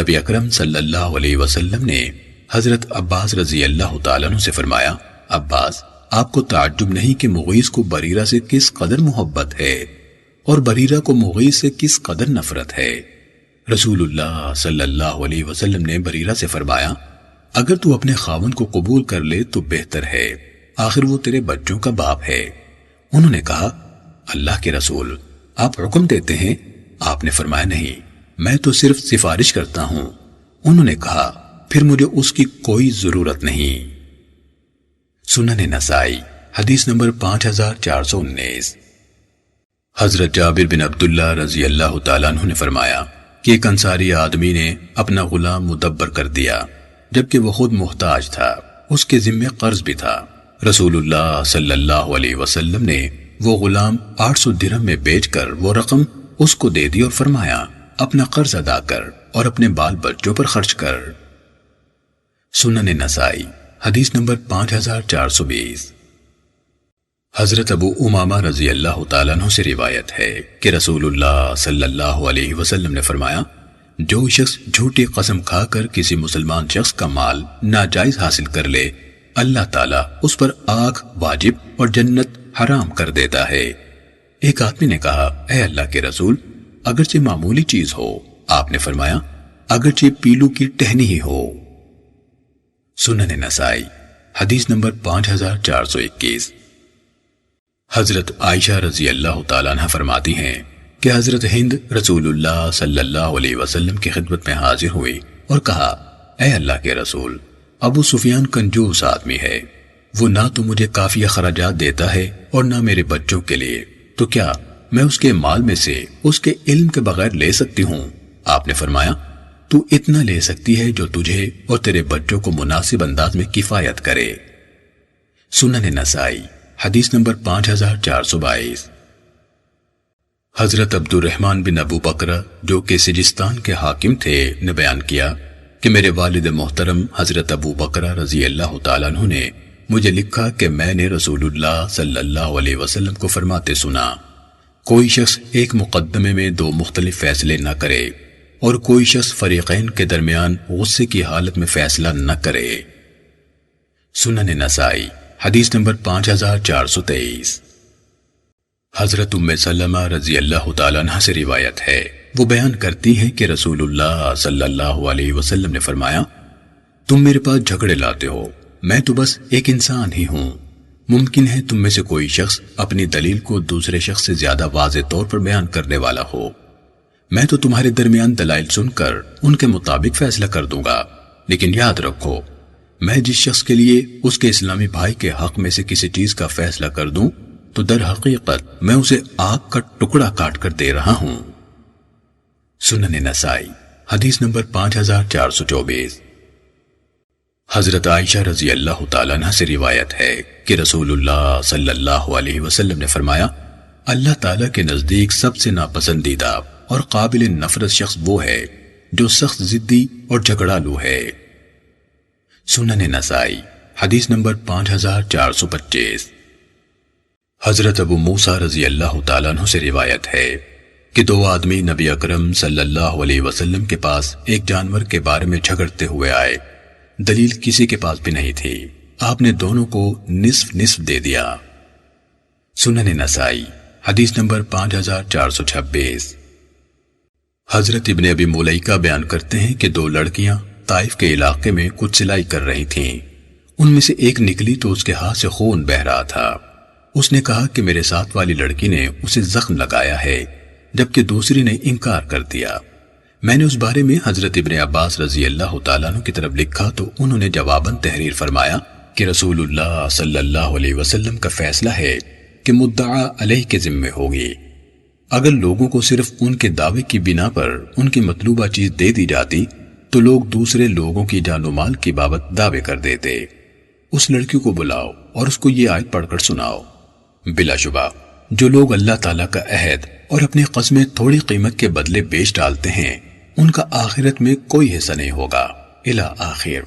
نبی اکرم صلی اللہ علیہ وسلم نے حضرت عباس رضی اللہ تعالیٰ عنہ سے فرمایا عباس آپ کو تعجب نہیں کہ مغیث کو بریرہ سے کس قدر محبت ہے اور بریرہ کو مغیث سے کس قدر نفرت ہے۔ رسول اللہ صلی اللہ علیہ وسلم نے بریرہ سے فرمایا اگر تو اپنے خاوند کو قبول کر لے تو بہتر ہے، آخر وہ تیرے بچوں کا باپ ہے۔ انہوں نے کہا اللہ کے رسول آپ حکم دیتے ہیں؟ آپ نے فرمایا نہیں، میں تو صرف سفارش کرتا ہوں۔ انہوں نے کہا پھر مجھے اس کی کوئی ضرورت نہیں۔ سنن نسائی حدیث نمبر 5419۔ حضرت جابر بن عبداللہ رضی اللہ تعالیٰ عنہ نے فرمایا کہ ایک انصاری آدمی نے اپنا غلام مدبر کر دیا جبکہ وہ خود محتاج تھا، اس کے ذمے قرض بھی تھا۔ رسول اللہ صلی اللہ علیہ وسلم نے وہ غلام 800 درہم میں بیچ کر وہ رقم اس کو دے دی اور فرمایا اپنا قرض ادا کر اور اپنے بال بچوں پر خرچ کر۔ سنن نسائی حدیث نمبر 5420۔ حضرت ابو امامہ رضی اللہ تعالیٰ عنہ سے روایت ہے کہ رسول اللہ صلی اللہ علیہ وسلم نے فرمایا جو شخص جھوٹی قسم کھا کر کسی مسلمان شخص کا مال ناجائز حاصل کر لے اللہ تعالیٰ اس پر آگ واجب اور جنت حرام کر دیتا ہے۔ ایک آدمی نے کہا اے اللہ کے رسول اگرچہ معمولی چیز ہو؟ آپ نے فرمایا اگرچہ پیلو کی ٹہنی ہی ہو۔ سنن نسائی حدیث نمبر 5421۔ حضرت عائشہ رضی اللہ تعالیٰ عنہ فرماتی ہیں کہ حضرت ہند رسول اللہ صلی اللہ علیہ وسلم کی خدمت میں حاضر ہوئی اور کہا اے اللہ کے رسول ابو سفیان کنجوس آدمی ہے، وہ نہ تو مجھے کافی اخراجات دیتا ہے اور نہ میرے بچوں کے لیے، تو کیا میں اس کے مال میں سے اس کے علم کے بغیر لے سکتی ہوں؟ آپ نے فرمایا تو اتنا لے سکتی ہے جو تجھے اور تیرے بچوں کو مناسب انداز میں کفایت کرے۔ سنن نسائی حدیث نمبر 5422۔ حضرت عبد الرحمن بن ابو بکر جو کہ سجستان کے حاکم تھے نے بیان کیا کہ میرے والد محترم حضرت ابو بکر رضی اللہ تعالیٰ عنہ نے مجھے لکھا کہ میں نے رسول اللہ صلی اللہ علیہ وسلم کو فرماتے سنا کوئی شخص ایک مقدمے میں دو مختلف فیصلے نہ کرے اور کوئی شخص فریقین کے درمیان غصے کی حالت میں فیصلہ نہ کرے۔ سنن نسائی حدیث نمبر 5423۔ حضرت ام سلمہ رضی اللہ تعالیٰ عنہ سے روایت ہے، وہ بیان کرتی ہیں کہ رسول اللہ صلی اللہ علیہ وسلم نے فرمایا تم میرے پاس جھگڑے لاتے ہو، میں تو بس ایک انسان ہی ہوں، ممکن ہے تم میں سے کوئی شخص اپنی دلیل کو دوسرے شخص سے زیادہ واضح طور پر بیان کرنے والا ہو، میں تو تمہارے درمیان دلائل سن کر ان کے مطابق فیصلہ کر دوں گا، لیکن یاد رکھو میں جس شخص کے لیے اس کے اسلامی بھائی کے حق میں سے کسی چیز کا فیصلہ کر دوں تو در حقیقت میں اسے آگ کا ٹکڑا کاٹ کر دے رہا ہوں۔ سنن نسائی حدیث نمبر 5424۔ حضرت عائشہ رضی اللہ تعالیٰ عنہ سے روایت ہے کہ رسول اللہ صلی اللہ علیہ وسلم نے فرمایا اللہ تعالیٰ کے نزدیک سب سے ناپسندیدہ اور قابل نفرت شخص وہ ہے جو سخت ضدی اور جھگڑالو ہے۔ سنن نسائی حدیث نمبر 5425۔ حضرت ابو موسیٰ رضی اللہ تعالیٰ عنہ سے روایت ہے کہ دو آدمی نبی اکرم صلی اللہ علیہ وسلم کے پاس ایک جانور کے بارے میں جھگڑتے ہوئے آئے، دلیل کسی کے پاس بھی نہیں تھی، آپ نے دونوں کو نصف نصف دے دیا۔ سنن نسائی حدیث نمبر 5426۔ حضرت ابن ابی ملیکہ بیان کرتے ہیں کہ دو لڑکیاں طائف کے علاقے میں کچھ سلائی کر رہی تھیں، ان میں سے ایک نکلی تو اس کے ہاتھ سے خون بہہ رہا تھا، اس نے کہا کہ میرے ساتھ والی لڑکی نے اسے زخم لگایا ہے، جبکہ دوسری نے انکار کر دیا۔ میں نے اس بارے میں حضرت ابن عباس رضی اللہ تعالیٰ عنہ کی طرف لکھا تو انہوں نے جواباً تحریر فرمایا کہ رسول اللہ صلی اللہ علیہ وسلم کا فیصلہ ہے کہ مدعا علیہ کے ذمے ہوگی۔ اگر لوگوں کو صرف ان کے دعوے کی بنا پر ان کی مطلوبہ چیز دے دی جاتی تو لوگ دوسرے لوگوں کی جان و مال کی بابت دعوے کر دیتے۔ اس لڑکی کو بلاؤ اور اس کو یہ آیت پڑھ کر سناؤ، بلا شبہ جو لوگ اللہ تعالیٰ کا عہد اور اپنی قسمیں تھوڑی قیمت کے بدلے بیچ ڈالتے ہیں ان کا آخرت میں کوئی حصہ نہیں ہوگا الی آخر۔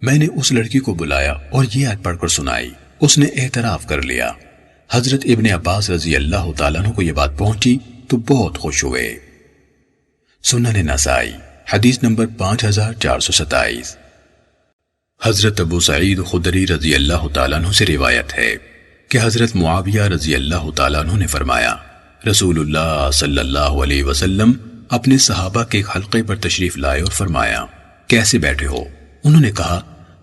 میں نے اس لڑکی کو بلایا اور یہ آیت پڑھ کر سنائی، اس نے اعتراف کر لیا۔ حضرت ابن عباس رضی اللہ تعالیٰ عنہ کو یہ بات پہنچی تو بہت خوش ہوئے۔ سنن نسائی حدیث نمبر 5427۔ حضرت ابو سعید خدری رضی اللہ تعالیٰ عنہ سے روایت ہے کہ حضرت معاویہ رضی اللہ تعالیٰ عنہ نے فرمایا رسول اللہ صلی اللہ علیہ وسلم اپنے صحابہ کے ایک حلقے پر تشریف لائے اور فرمایا کیسے بیٹھے ہو؟ انہوں نے کہا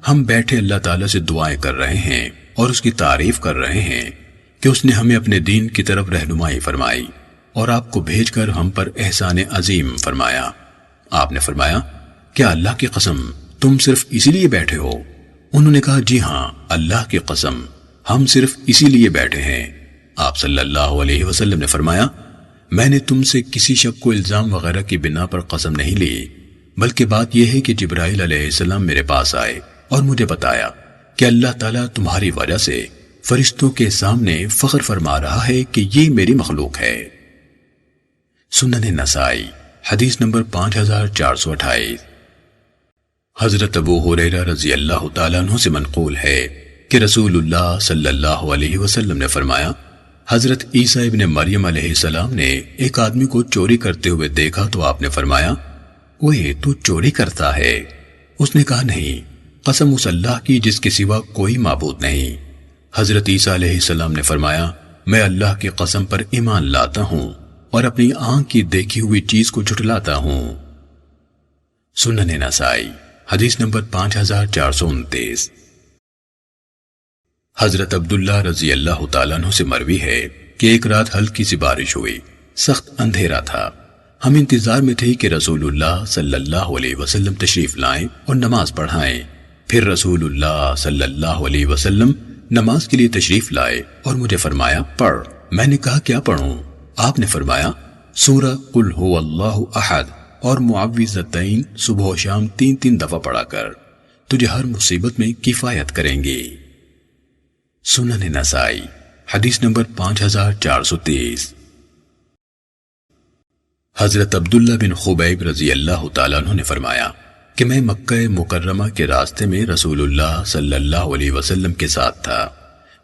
ہم بیٹھے اللہ تعالیٰ سے دعائیں کر رہے ہیں اور اس کی تعریف کر رہے ہیں کہ اس نے ہمیں اپنے دین کی طرف رہنمائی فرمائی اور آپ کو بھیج کر ہم پر احسان عظیم فرمایا۔ آپ نے فرمایا کیا اللہ کی قسم تم صرف اسی لیے بیٹھے ہو؟ انہوں نے کہا جی ہاں اللہ کی قسم ہم صرف اسی لیے بیٹھے ہیں۔ آپ صلی اللہ علیہ وسلم نے فرمایا میں نے تم سے کسی شک کو الزام وغیرہ کی بنا پر قسم نہیں لی، بلکہ بات یہ ہے کہ جبرائیل علیہ السلام میرے پاس آئے اور مجھے بتایا کہ اللہ تعالیٰ تمہاری وجہ سے فرشتوں کے سامنے فخر فرما رہا ہے کہ یہ میری مخلوق ہے۔ سنن نسائی حدیث نمبر 5428۔ حضرت ابو ہریرہ رضی اللہ تعالیٰ عنہ سے منقول ہے کہ رسول اللہ صلی اللہ علیہ وسلم نے فرمایا، حضرت عیسیٰ ابن مریم علیہ السلام نے ایک آدمی کو چوری کرتے ہوئے دیکھا تو آپ نے فرمایا، اوئے تو چوری کرتا ہے؟ اس نے کہا، نہیں، قسم اس اللہ کی جس کے سوا کوئی معبود نہیں۔ حضرت عیسیٰ علیہ السلام نے فرمایا، میں اللہ کی قسم پر ایمان لاتا ہوں اور اپنی آنکھ کی دیکھی ہوئی چیز کو جھٹلاتا ہوں۔ سنن نسائی حدیث نمبر 5429۔ حضرت عبداللہ رضی اللہ تعالیٰ عنہ سے مروی ہے کہ ایک رات ہلکی سی بارش ہوئی، سخت اندھیرا تھا۔ ہم انتظار میں تھے کہ رسول اللہ صلی اللہ علیہ وسلم تشریف لائیں اور نماز پڑھائیں۔ پھر رسول اللہ صلی اللہ علیہ وسلم نماز کے لیے تشریف لائے اور مجھے فرمایا، پڑھ۔ میں نے کہا، کیا پڑھوں؟ آپ نے فرمایا، سورہ قل هو اللہ احد اور معوذتین صبح و شام 3 دفعہ پڑھا کر، تجھے ہر مصیبت میں کفایت کریں گی۔ سنن نسائی حدیث نمبر 5430۔ حضرت عبداللہ بن خبیب رضی اللہ تعالیٰ عنہ نے فرمایا کہ میں مکہ مکرمہ کے راستے میں رسول اللہ صلی اللہ علیہ وسلم کے ساتھ تھا۔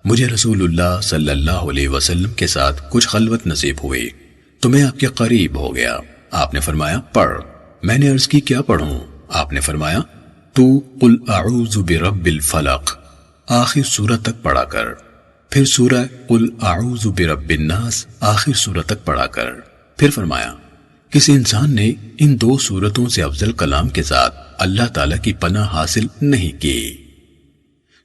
مجھے رسول اللہ صلی اللہ علیہ وسلم کے ساتھ کچھ خلوت نصیب ہوئی تو میں آپ کے قریب ہو گیا۔ آپ نے فرمایا، پڑھ۔ میں نے عرض کی، کیا پڑھوں؟ آپ نے فرمایا، تو قل اعوذ برب الفلق آخر سورہ تک پڑھا کر، پھر سورہ قل اعوذ برب الناس آخر سورہ تک پڑھا کر، پھر فرمایا، کسی انسان نے ان 2 سورتوں سے افضل کلام کے ساتھ اللہ تعالیٰ کی پناہ حاصل نہیں کی۔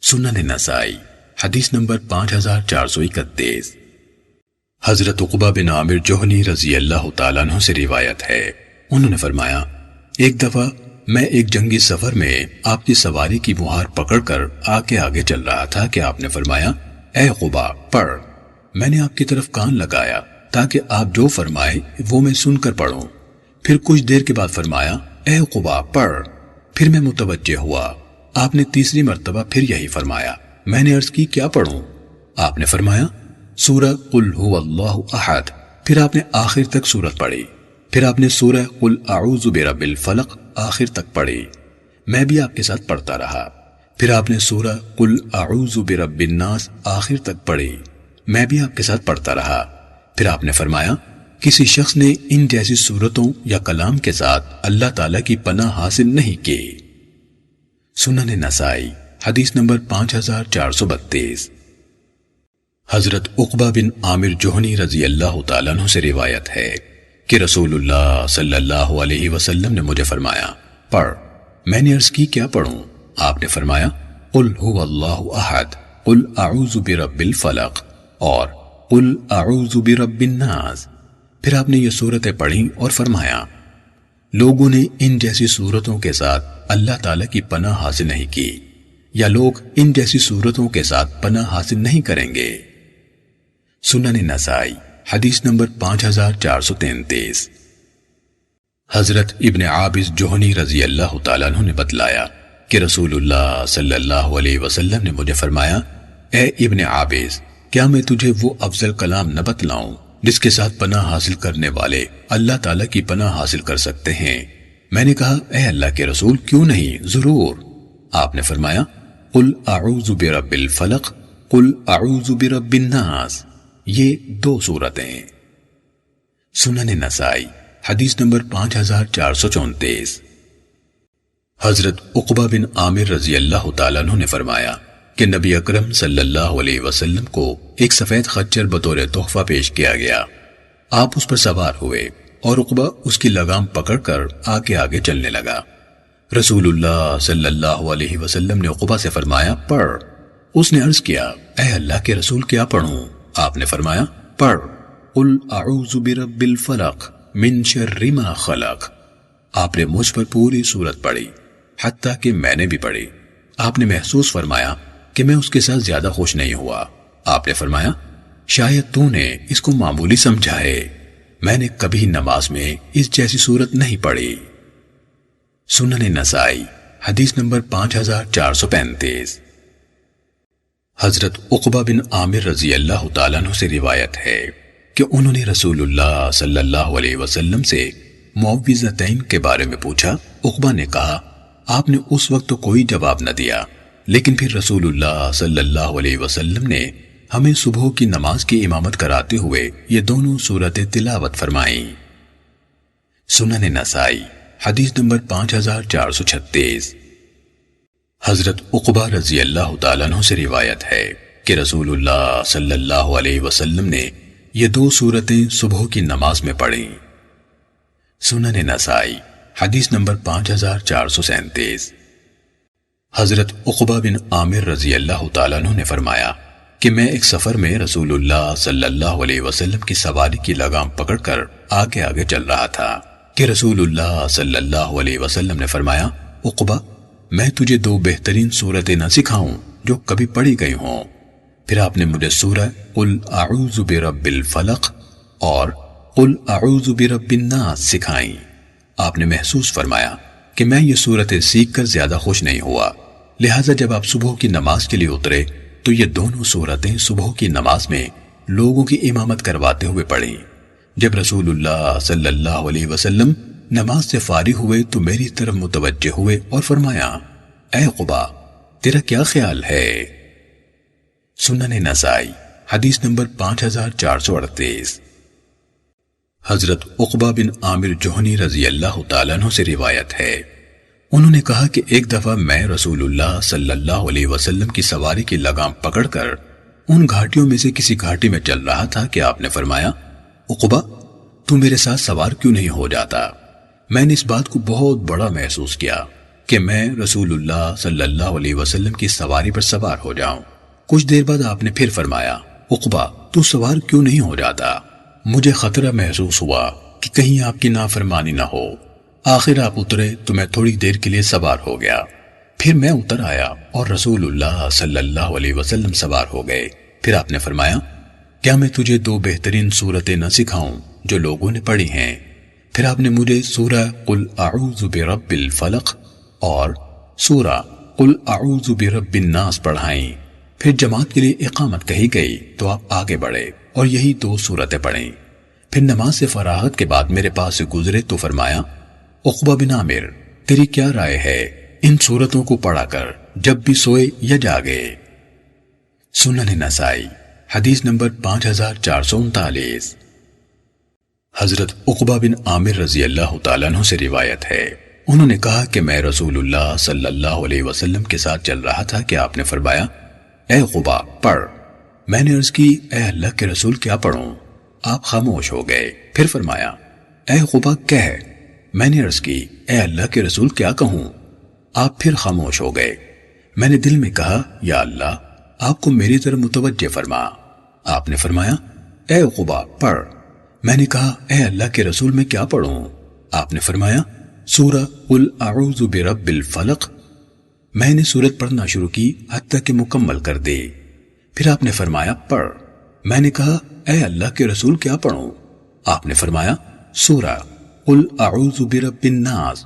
سنن نسائی حدیث نمبر 5431۔ حضرت عقبہ بن عامر جوہنی رضی اللہ تعالیٰ عنہ سے روایت ہے، انہوں نے فرمایا، ایک دفعہ میں ایک جنگی سفر میں آپ کی سواری کی مہار پکڑ کر آگے چل رہا تھا کہ آپ نے فرمایا، اے عقبہ پڑھ۔ میں نے آپ کی طرف کان لگایا تاکہ آپ جو فرمائے وہ میں سن کر پڑھوں۔ پھر کچھ دیر کے بعد فرمایا، اے عقبہ پڑھ۔ پھر میں متوجہ ہوا، آپ نے تیسری مرتبہ پھر یہی فرمایا۔ میں نے عرض کی، کیا پڑھوں؟ آپ نے فرمایا، سورہ قل هو اللہ احد۔ پھر آپ نے آخر تک سورت پڑھی۔ پھر آپ نے سورہ قل اعوذ برب الفلق آخر تک پڑھی۔ میں بھی آپ کے ساتھ پڑھتا رہا۔ پھر آپ نے سورہ قل اعوذ برب الناس آخر تک پڑھی۔ میں بھی آپ کے ساتھ پڑھتا رہا۔ پھر آپ نے فرمایا، کسی شخص نے ان جیسی صورتوں یا کلام کے ساتھ اللہ تعالیٰ کی پناہ حاصل نہیں کی۔ سنن نسائی حدیث نمبر 5432۔ حضرت عقبہ بن عامر جوہنی رضی اللہ تعالیٰ عنہ سے روایت ہے کہ رسول اللہ صلی اللہ علیہ وسلم نے مجھے فرمایا، پڑھ۔ میں نے عرض کی، کیا پڑھوں؟ آپ نے فرمایا، قل هو اللہ احد، قل اعوذ برب الفلق اور قل اعوذ برب الناس۔ پھر آپ نے یہ صورتیں پڑھیں اور فرمایا، لوگوں نے ان جیسی صورتوں کے ساتھ اللہ تعالیٰ کی پناہ حاصل نہیں کی، یا لوگ ان جیسی صورتوں کے ساتھ پناہ حاصل نہیں کریں گے۔ سنن نسائی حدیث نمبر 5433۔ حضرت ابن عابس جوہنی رضی اللہ تعالیٰ عنہ نے بتلایا کہ رسول اللہ صلی اللہ علیہ وسلم نے مجھے فرمایا، اے ابن عابس، کیا میں تجھے وہ افضل کلام نہ بتلاؤں جس کے ساتھ پناہ حاصل کرنے والے اللہ تعالیٰ کی پناہ حاصل کر سکتے ہیں؟ میں نے کہا، اے اللہ کے رسول، کیوں نہیں، ضرور۔ آپ نے فرمایا، قل اعوذ برب الفلق، قل اعوذ برب الناس، یہ 2 سورتیں۔ سنن نسائی حدیث نمبر 5434۔ حضرت عقبہ بن عامر رضی اللہ تعالیٰ عنہ نے فرمایا کہ نبی اکرم صلی اللہ علیہ وسلم کو ایک سفید خچر بطور تحفہ پیش کیا گیا۔ آپ اس پر سوار ہوئے اور عقبہ اس کی لگام پکڑ کر آگے چلنے لگا۔ رسول اللہ صلی اللہ علیہ وسلم نے عقبہ سے فرمایا، پڑھ۔ اس نے عرض کیا، اے اللہ کے رسول، کیا پڑھوں؟ آپ نے فرمایا، پڑھ، قل اعوذ برب الفلق من شر ما خلق۔ آپ نے مجھ پر پوری سورت پڑھی، حتیٰ کہ میں نے بھی پڑھی۔ آپ نے محسوس فرمایا کہ میں اس کے ساتھ زیادہ خوش نہیں ہوا۔ آپ نے فرمایا، شاید تو نے اس کو معمولی سمجھا ہے، میں نے کبھی نماز میں اس جیسی سورت نہیں پڑھی۔ سنن نسائی حدیث نمبر 5435۔ حضرت عقبہ بن عامر رضی اللہ تعالیٰ عنہ سے روایت ہے کہ انہوں نے رسول اللہ صلی اللہ علیہ وسلم سے معوذتین کے بارے میں پوچھا۔ عقبہ نے کہا آپ نے اس وقت تو کوئی جواب نہ دیا، لیکن پھر رسول اللہ صلی اللہ علیہ وسلم نے ہمیں صبح کی نماز کی امامت کراتے ہوئے یہ دونوں سورتیں تلاوت فرمائیں۔ سنن نسائی حدیث نمبر 5436۔ حضرت عقبہ رضی اللہ تعالیٰ عنہ سے روایت ہے کہ رسول اللہ صلی اللہ علیہ وسلم نے یہ دو سورتیں صبح کی نماز میں پڑھیں۔ سنن نسائی حدیث نمبر 5437۔ حضرت عقبہ بن عامر رضی اللہ تعالیٰ عنہ نے فرمایا کہ میں ایک سفر میں رسول اللہ صلی اللہ علیہ وسلم کی سواری کی لگام پکڑ کر آگے آگے چل رہا تھا کہ رسول اللہ صلی اللہ علیہ وسلم نے فرمایا عقبہ میں تجھے دو بہترین سورتیں نہ سکھاؤں جو کبھی پڑھی گئی ہوں؟ پھر آپ نے مجھے سورہ قل اعوذ برب الفلق اور قل اعوذ برب الناس سکھائیں۔ آپ نے محسوس فرمایا کہ میں یہ سورتیں سیکھ کر زیادہ خوش نہیں ہوا، لہٰذا جب آپ صبح کی نماز کے لیے اترے تو یہ دونوں سورتیں صبح کی نماز میں لوگوں کی امامت کرواتے ہوئے پڑھیں۔ جب رسول اللہ صلی اللہ علیہ وسلم نماز سے فارغ ہوئے تو میری طرف متوجہ ہوئے اور فرمایا اے عقبہ تیرا کیا خیال ہے؟ سنن نسائی حدیث نمبر 5438۔ حضرت عقبہ بن عامر جوہنی رضی اللہ تعالیٰ عنہ سے روایت ہے انہوں نے کہا کہ ایک دفعہ میں رسول اللہ صلی اللہ علیہ وسلم کی سواری کی لگام پکڑ کر ان گھاٹیوں میں سے کسی گھاٹی میں چل رہا تھا کہ آپ نے فرمایا عقبہ تو میرے ساتھ سوار کیوں نہیں ہو جاتا؟ میں نے اس بات کو بہت بڑا محسوس کیا کہ میں رسول اللہ صلی اللہ علیہ وسلم کی سواری پر سوار ہو جاؤں۔ کچھ دیر بعد آپ نے پھر فرمایا عقبہ تو سوار کیوں نہیں ہو جاتا؟ مجھے خطرہ محسوس ہوا کہ کہیں آپ کی نافرمانی نہ ہو۔ آخر آپ اترے تو میں تھوڑی دیر کے لیے سوار ہو گیا، پھر میں اتر آیا اور رسول اللہ صلی اللہ علیہ وسلم سوار ہو گئے۔ پھر آپ نے فرمایا کیا میں تجھے دو بہترین سورتیں نہ سکھاؤں جو لوگوں نے پڑھی ہیں؟ پھر آپ نے مجھے سورہ قل اعوذ برب الفلق اور سورہ قل اعوذ برب الناس پڑھائیں۔ پھر جماعت کے لیے اقامت کہی گئی تو آپ آگے بڑھے اور یہی دو سورتیں پڑھیں۔ پھر نماز سے فراغت کے بعد میرے پاس سے گزرے تو فرمایا عقبہ بن عامر تیری کیا رائے ہے ان سورتوں کو پڑھا کر جب بھی سوئے یا جاگے؟ سنن نسائی حدیث نمبر 5439۔ حضرت عقبہ بن عامر رضی اللہ تعالیٰ عنہ سے روایت ہے انہوں نے کہا کہ میں رسول اللہ صلی اللہ علیہ وسلم کے ساتھ چل رہا تھا کہ آپ نے فرمایا اے عقبہ پڑھ۔ میں نے عرض کی اے اللہ کے رسول کیا پڑھوں؟ آپ خاموش ہو گئے۔ پھر فرمایا اے عقبہ کہہ۔ میں نے عرض کی اے اللہ کے رسول کیا کہوں؟ آپ پھر خاموش ہو گئے۔ میں نے دل میں کہا یا اللہ آپ کو میری طرف متوجہ فرما۔ آپ نے فرمایا اے عقبہ پڑھ۔ میں نے کہا اے اللہ کے رسول میں کیا پڑھوں؟ آپ نے فرمایا سورہ قل اعوذ برب الفلق۔ میں نے سورت پڑھنا شروع کی حتیٰ کہ مکمل کر دے۔ پھر آپ نے فرمایا پڑھ۔ میں نے کہا اے اللہ کے رسول کیا پڑھوں؟ آپ نے فرمایا سورہ قل اعوذ برب الناس۔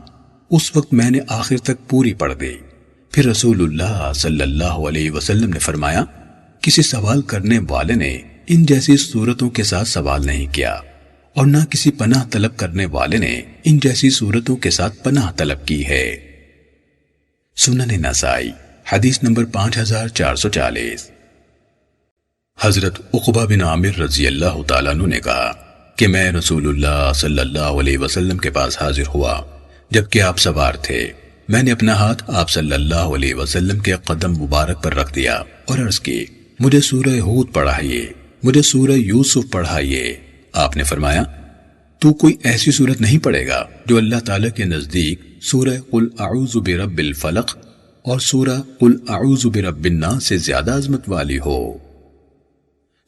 اس وقت میں نے آخر تک پوری پڑھ دی۔ پھر رسول اللہ صلی اللہ علیہ وسلم نے فرمایا کسی سوال کرنے والے نے ان جیسی صورتوں کے ساتھ سوال نہیں کیا اور نہ کسی پناہ طلب کرنے والے نے ان جیسی صورتوں کے ساتھ پناہ طلب کی ہے۔ سنن نسائی حدیث نمبر 5440۔ حضرت عقبہ بن عامر رضی اللہ تعالیٰ عنہ نے کہا کہ میں رسول اللہ صلی اللہ علیہ وسلم کے پاس حاضر ہوا جبکہ آپ سوار تھے۔ میں نے اپنا ہاتھ آپ صلی اللہ علیہ وسلم کے قدم مبارک پر رکھ دیا اور عرض کی مجھے سورہ ہود پڑھائیے، مجھے سورہ یوسف پڑھائیے۔ آپ نے فرمایا تو کوئی ایسی سورت نہیں پڑھے گا جو اللہ تعالیٰ کے نزدیک سورہ قل اعوذ برب الفلق اور سورہ قل اعوذ برب الناس سے زیادہ عظمت والی ہو۔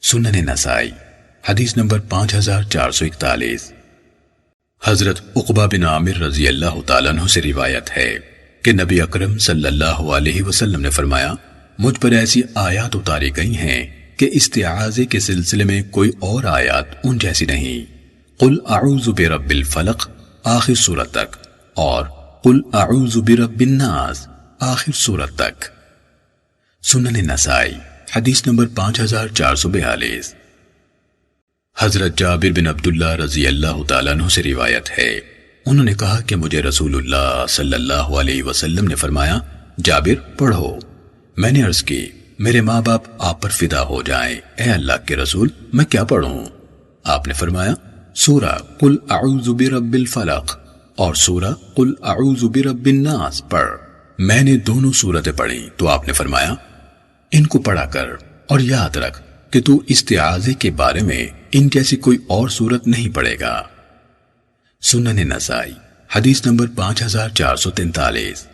سنن نسائی حدیث نمبر 5441۔ حضرت عقبہ بن عامر رضی اللہ تعالیٰ عنہ سے روایت ہے کہ نبی اکرم صلی اللہ علیہ وسلم نے فرمایا مجھ پر ایسی آیات اتاری گئی ہیں کہ استعاذے کے سلسلے میں کوئی اور آیات ان جیسی نہیں۔ قل اعوذ برب الفلق آخر سورت تک اور قل اعوذ برب الناس آخر سورت تک۔ سنن نسائی حدیث نمبر 5442۔ حضرت جابر بن عبداللہ رضی اللہ تعالیٰ عنہ سے روایت ہے، انہوں نے کہا کہ مجھے رسول اللہ صلی اللہ علیہ وسلم نے فرمایا، جابر پڑھو۔ میں نے عرض کی، میرے ماں باپ آپ پر فدا ہو جائیں، اے اللہ کے رسول میں کیا پڑھوں؟ آپ نے فرمایا، سورہ قل اعوذ برب الفلق اور سورہ قل اعوذ برب الناس پڑھ۔ میں نے دونوں سورتیں پڑھی تو آپ نے فرمایا، ان کو پڑھا کر اور یاد رکھ کہ تو استعاذے کے بارے میں ان جیسی کوئی اور سورت نہیں پڑھے گا۔ سنن نسائی حدیث نمبر 5443۔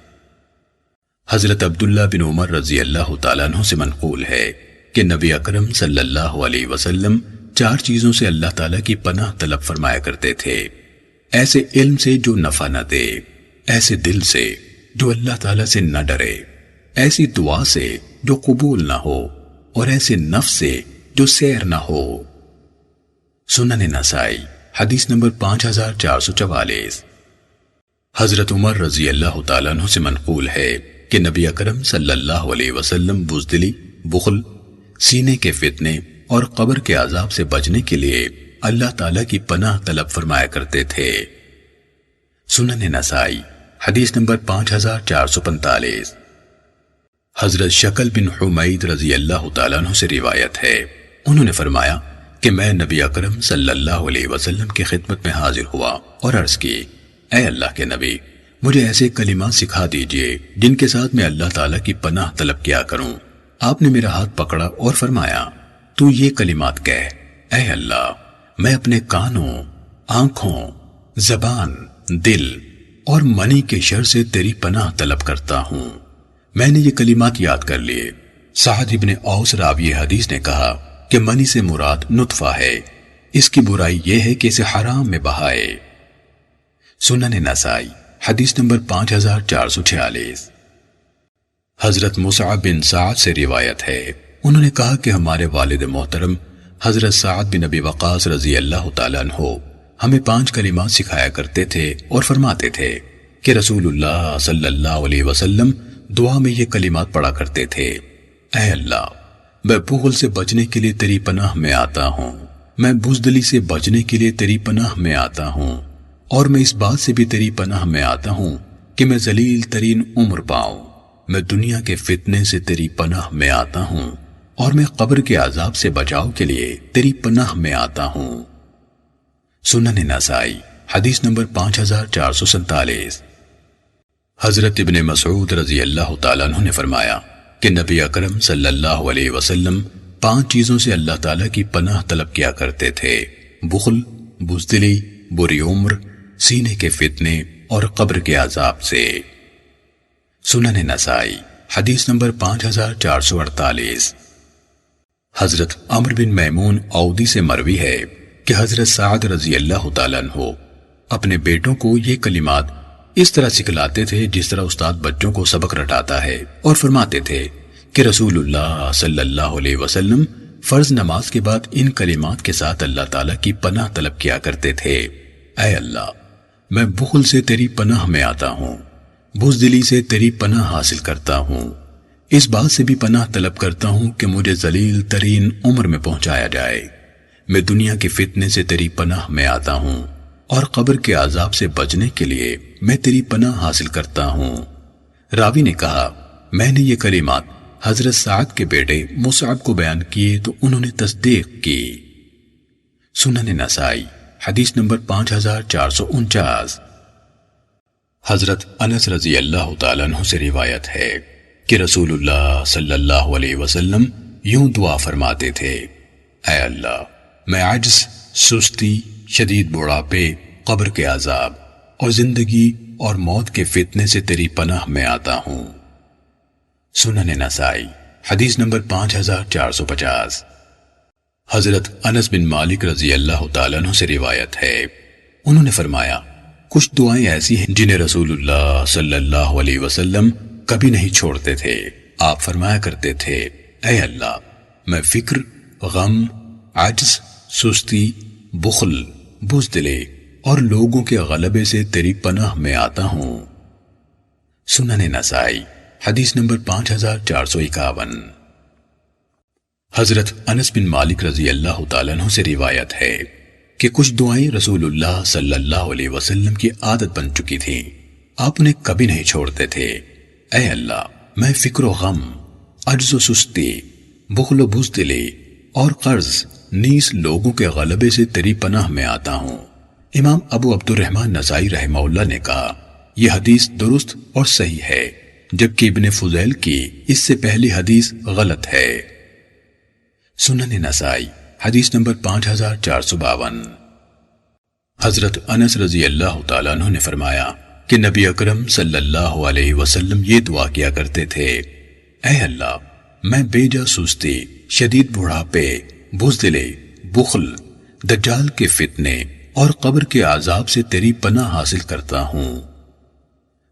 حضرت عبداللہ بن عمر رضی اللہ تعالیٰ عنہ سے منقول ہے کہ نبی اکرم صلی اللہ علیہ وسلم 4 چیزوں سے اللہ تعالیٰ کی پناہ طلب فرمایا کرتے تھے، ایسے علم سے جو نفع نہ دے، ایسے دل سے جو اللہ تعالیٰ سے نہ ڈرے، ایسی دعا سے جو قبول نہ ہو، اور ایسے نفس سے جو سیر نہ ہو۔ سنن نسائی حدیث نمبر 5444۔ حضرت عمر رضی اللہ تعالیٰ عنہ سے منقول ہے کہ نبی اکرم صلی اللہ علیہ وسلم بزدلی، بخل، سینے کے فتنے اور قبر کے عذاب سے بچنے کے لیے اللہ تعالیٰ کی پناہ طلب فرمایا کرتے تھے۔ سنن نسائی حدیث نمبر 5445۔ حضرت شکل بن حمید رضی اللہ تعالیٰ عنہ سے روایت ہے، انہوں نے فرمایا کہ میں نبی اکرم صلی اللہ علیہ وسلم کی خدمت میں حاضر ہوا اور عرض کی، اے اللہ کے نبی مجھے ایسے کلمات سکھا دیجئے جن کے ساتھ میں اللہ تعالیٰ کی پناہ طلب کیا کروں۔ آپ نے میرا ہاتھ پکڑا اور فرمایا، تو یہ کلمات کہہ، اے اللہ میں اپنے کانوں، آنکھوں، زبان، دل اور منی کے شر سے تیری پناہ طلب کرتا ہوں۔ میں نے یہ کلمات یاد کر لیے۔ سعد ابن اوس راوی حدیث نے کہا کہ منی سے مراد نطفہ ہے، اس کی برائی یہ ہے کہ اسے حرام میں بہائے۔ سنن نسائی حدیث نمبر 5446۔ حضرت مصعب بن سعد سے روایت ہے، انہوں نے کہا کہ ہمارے والد محترم حضرت سعد بن ابی وقاص رضی اللہ تعالیٰ عنہ ہمیں 5 کلمات سکھایا کرتے تھے اور فرماتے تھے کہ رسول اللہ صلی اللہ علیہ وسلم دعا میں یہ کلمات پڑھا کرتے تھے، اے اللہ میں بخل سے بچنے کے لیے تیری پناہ میں آتا ہوں، میں بزدلی سے بچنے کے لیے تیری پناہ میں آتا ہوں، اور میں اس بات سے بھی تیری پناہ میں آتا ہوں کہ میں ذلیل ترین عمر پاؤں، میں دنیا کے فتنے سے تیری پناہ میں آتا ہوں، اور میں قبر کے عذاب سے بچاؤ کے لیے تیری پناہ میں آتا ہوں۔ سنن نسائی حدیث نمبر 5447۔ حضرت ابن مسعود رضی اللہ تعالیٰ عنہ نے فرمایا کہ نبی اکرم صلی اللہ علیہ وسلم 5 چیزوں سے اللہ تعالیٰ کی پناہ طلب کیا کرتے تھے، بخل، بزدلی، بری عمر، سینے کے فتنے اور قبر کے عذاب سے۔ سنن نسائی حدیث نمبر 5448۔ حضرت عمرو بن میمون عودی سے مروی ہے کہ حضرت سعد رضی اللہ تعالیٰ عنہ اپنے بیٹوں کو یہ کلمات اس طرح سکھلاتے تھے جس طرح استاد بچوں کو سبق رٹاتا ہے، اور فرماتے تھے کہ رسول اللہ صلی اللہ علیہ وسلم فرض نماز کے بعد ان کلمات کے ساتھ اللہ تعالیٰ کی پناہ طلب کیا کرتے تھے، اے اللہ میں بخل سے تیری پناہ میں آتا ہوں، بزدلی سے تیری پناہ حاصل کرتا ہوں، اس بات سے بھی پناہ طلب کرتا ہوں کہ مجھے ذلیل ترین عمر میں پہنچایا جائے، میں دنیا کے فتنے سے تیری پناہ میں آتا ہوں، اور قبر کے عذاب سے بچنے کے لیے میں تیری پناہ حاصل کرتا ہوں۔ راوی نے کہا، میں نے یہ کلمات حضرت سعد کے بیٹے مصعب کو بیان کیے تو انہوں نے تصدیق کی۔ سنن نسائی حدیث نمبر 5449۔ حضرت انس رضی اللہ تعالیٰ عنہ سے روایت ہے کہ رسول اللہ صلی اللہ علیہ وسلم یوں دعا فرماتے تھے، اے اللہ میں عجز، سستی، شدید بڑھاپے، قبر کے عذاب اور زندگی اور موت کے فتنے سے تیری پناہ میں آتا ہوں۔ سنن نسائی حدیث نمبر 5450۔ حضرت انس بن مالک رضی اللہ تعالیٰ عنہ سے روایت ہے، انہوں نے فرمایا، کچھ دعائیں ایسی ہیں جنہیں رسول اللہ صلی اللہ علیہ وسلم کبھی نہیں چھوڑتے تھے۔ آپ فرمایا کرتے تھے، اے اللہ میں فکر، غم، عجز، سستی، بخل، بزدلی اور لوگوں کے غلبے سے تیری پناہ میں آتا ہوں۔ سنن نسائی حدیث نمبر 5451۔ حضرت انس بن مالک رضی اللہ تعالیٰ عنہ سے روایت ہے کہ کچھ دعائیں رسول اللہ صلی اللہ علیہ وسلم کی عادت بن چکی تھی، آپ انہیں کبھی نہیں چھوڑتے تھے۔ اے اللہ، میں فکر و غم، عجز و سستی، بخل و بزدلی اور قرض نیز لوگوں کے غلبے سے تیری پناہ میں آتا ہوں۔ امام ابو عبد الرحمن نسائی رحمہ اللہ نے کہا یہ حدیث درست اور صحیح ہے، جبکہ ابن فضیل کی اس سے پہلی حدیث غلط ہے۔ سنن نسائی حدیث نمبر 5452۔ حضرت انس رضی اللہ تعالیٰ عنہ نے فرمایا کہ نبی اکرم صلی اللہ علیہ وسلم یہ دعا کیا کرتے تھے، اے اللہ، میں بے جا سستی، شدید بڑھاپے، بزدلی، بخل، دجال کے فتنے اور قبر کے عذاب سے تیری پناہ حاصل کرتا ہوں۔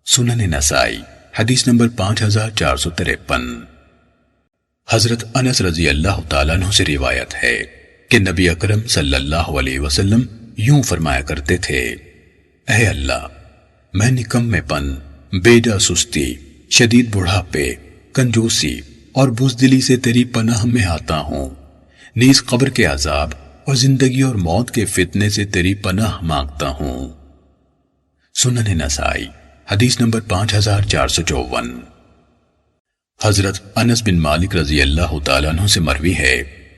سنن نسائی حدیث نمبر 5453۔ حضرت انس رضی اللہ تعالیٰ عنہ سے روایت ہے کہ نبی اکرم صلی اللہ علیہ وسلم یوں فرمایا کرتے تھے، اے اللہ، میں نکمے پن، بے جا سستی، شدید بڑھاپے، کنجوسی اور بزدلی سے تیری پناہ میں آتا ہوں، نیز قبر کے عذاب اور زندگی اور موت کے فتنے سے تیری پناہ مانگتا ہوں۔ سنن نسائی حدیث نمبر 5454۔ حضرت انس بن مالک رضی اللہ تعالیٰ عنہ سے مروی ہے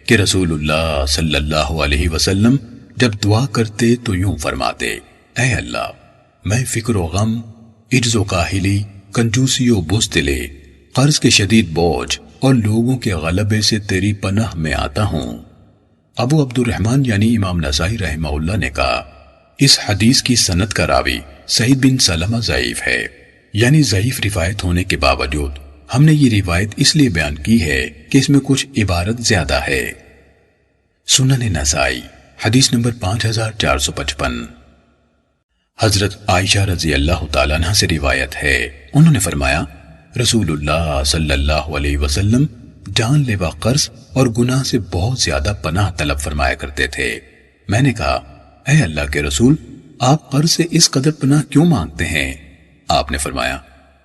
کہ رسول اللہ صلی اللہ علیہ وسلم جب دعا کرتے تو یوں فرماتے، اے اللہ، میں فکر و غم، عجز و کاہلی، کنجوسی و بزدلی، قرض کے شدید بوجھ اور لوگوں کے غلبے سے تیری پناہ میں آتا ہوں۔ ابو عبد الرحمن یعنی امام نسائی رحمہ اللہ نے کہا اس حدیث کی سند کا راوی سعید بن سلمہ ضعیف ہے، یعنی ضعیف روایت ہونے کے باوجود ہم نے یہ روایت اس لیے بیان کی ہے کہ اس میں کچھ عبارت زیادہ ہے۔ سنن نسائی حدیث نمبر 5455۔ حضرت عائشہ رضی اللہ تعالیٰ عنہ سے روایت ہے، انہوں نے فرمایا رسول اللہ صلی اللہ علیہ وسلم جان لیوا قرض اور گناہ سے بہت زیادہ پناہ طلب فرمایا کرتے تھے۔ میں نے کہا اے اللہ کے رسول، آپ قرض سے اس قدر پناہ کیوں مانگتے ہیں؟ آپ نے فرمایا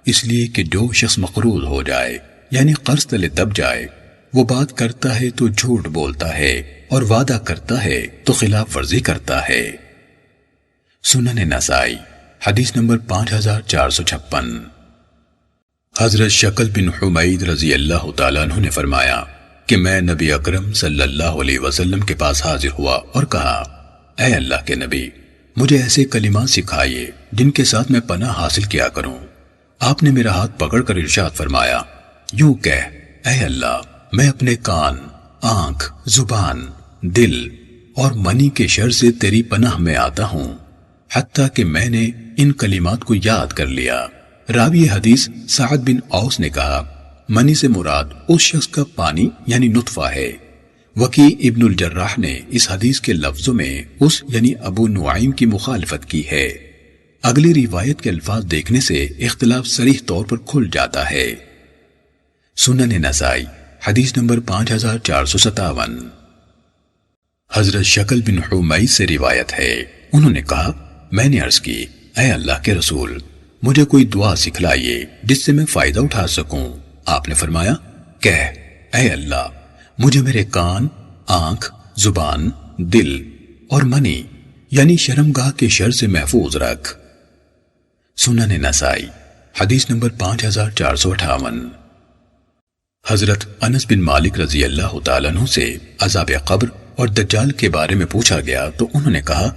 اس لیے کہ جو شخص مقروض ہو جائے یعنی قرض تلے دب جائے، وہ بات کرتا ہے تو جھوٹ بولتا ہے اور وعدہ کرتا ہے تو خلاف ورزی کرتا ہے۔ سنن نسائی حدیث نمبر 5456۔ حضرت شکل بن حمید رضی اللہ تعالیٰ عنہ نے فرمایا کہ میں نبی اکرم صلی اللہ علیہ وسلم کے پاس حاضر ہوا اور کہا اے اللہ کے نبی، مجھے ایسے کلمات سکھائیے جن کے ساتھ میں پناہ حاصل کیا کروں۔ آپ نے میرا ہاتھ پکڑ کر ارشاد فرمایا یوں کہہ، اے اللہ، میں اپنے کان، آنکھ، زبان، دل اور منی کے شر سے تیری پناہ میں آتا ہوں، حتیٰ کہ میں نے ان کلمات کو یاد کر لیا۔ راوی حدیث سعد بن اوس نے کہا منی سے مراد اس شخص کا پانی یعنی نطفہ ہے۔ وکیع ابن الجراح نے اس حدیث کے لفظوں میں اس یعنی ابو نعیم کی مخالفت کی ہے۔ اگلی روایت کے الفاظ دیکھنے سے اختلاف صریح طور پر کھل جاتا ہے۔ سنن نسائی حدیث نمبر 5457۔ حضرت شکل بن حمید سے روایت ہے، انہوں نے کہا میں نے عرض کی اے اللہ کے رسول، مجھے کوئی دعا سکھلائیے جس سے میں فائدہ اٹھا سکوں۔ آپ نے فرمایا کہہ، اے اللہ، مجھے میرے کان، آنکھ، زبان، دل اور منی یعنی شرمگاہ کے شر سے محفوظ رکھ۔ سنن نسائی حدیث نمبر 5458۔ حضرت انس بن مالک رضی اللہ تعالیٰ عنہ سے عذاب قبر اور دجال کے بارے میں پوچھا گیا تو انہوں نے کہا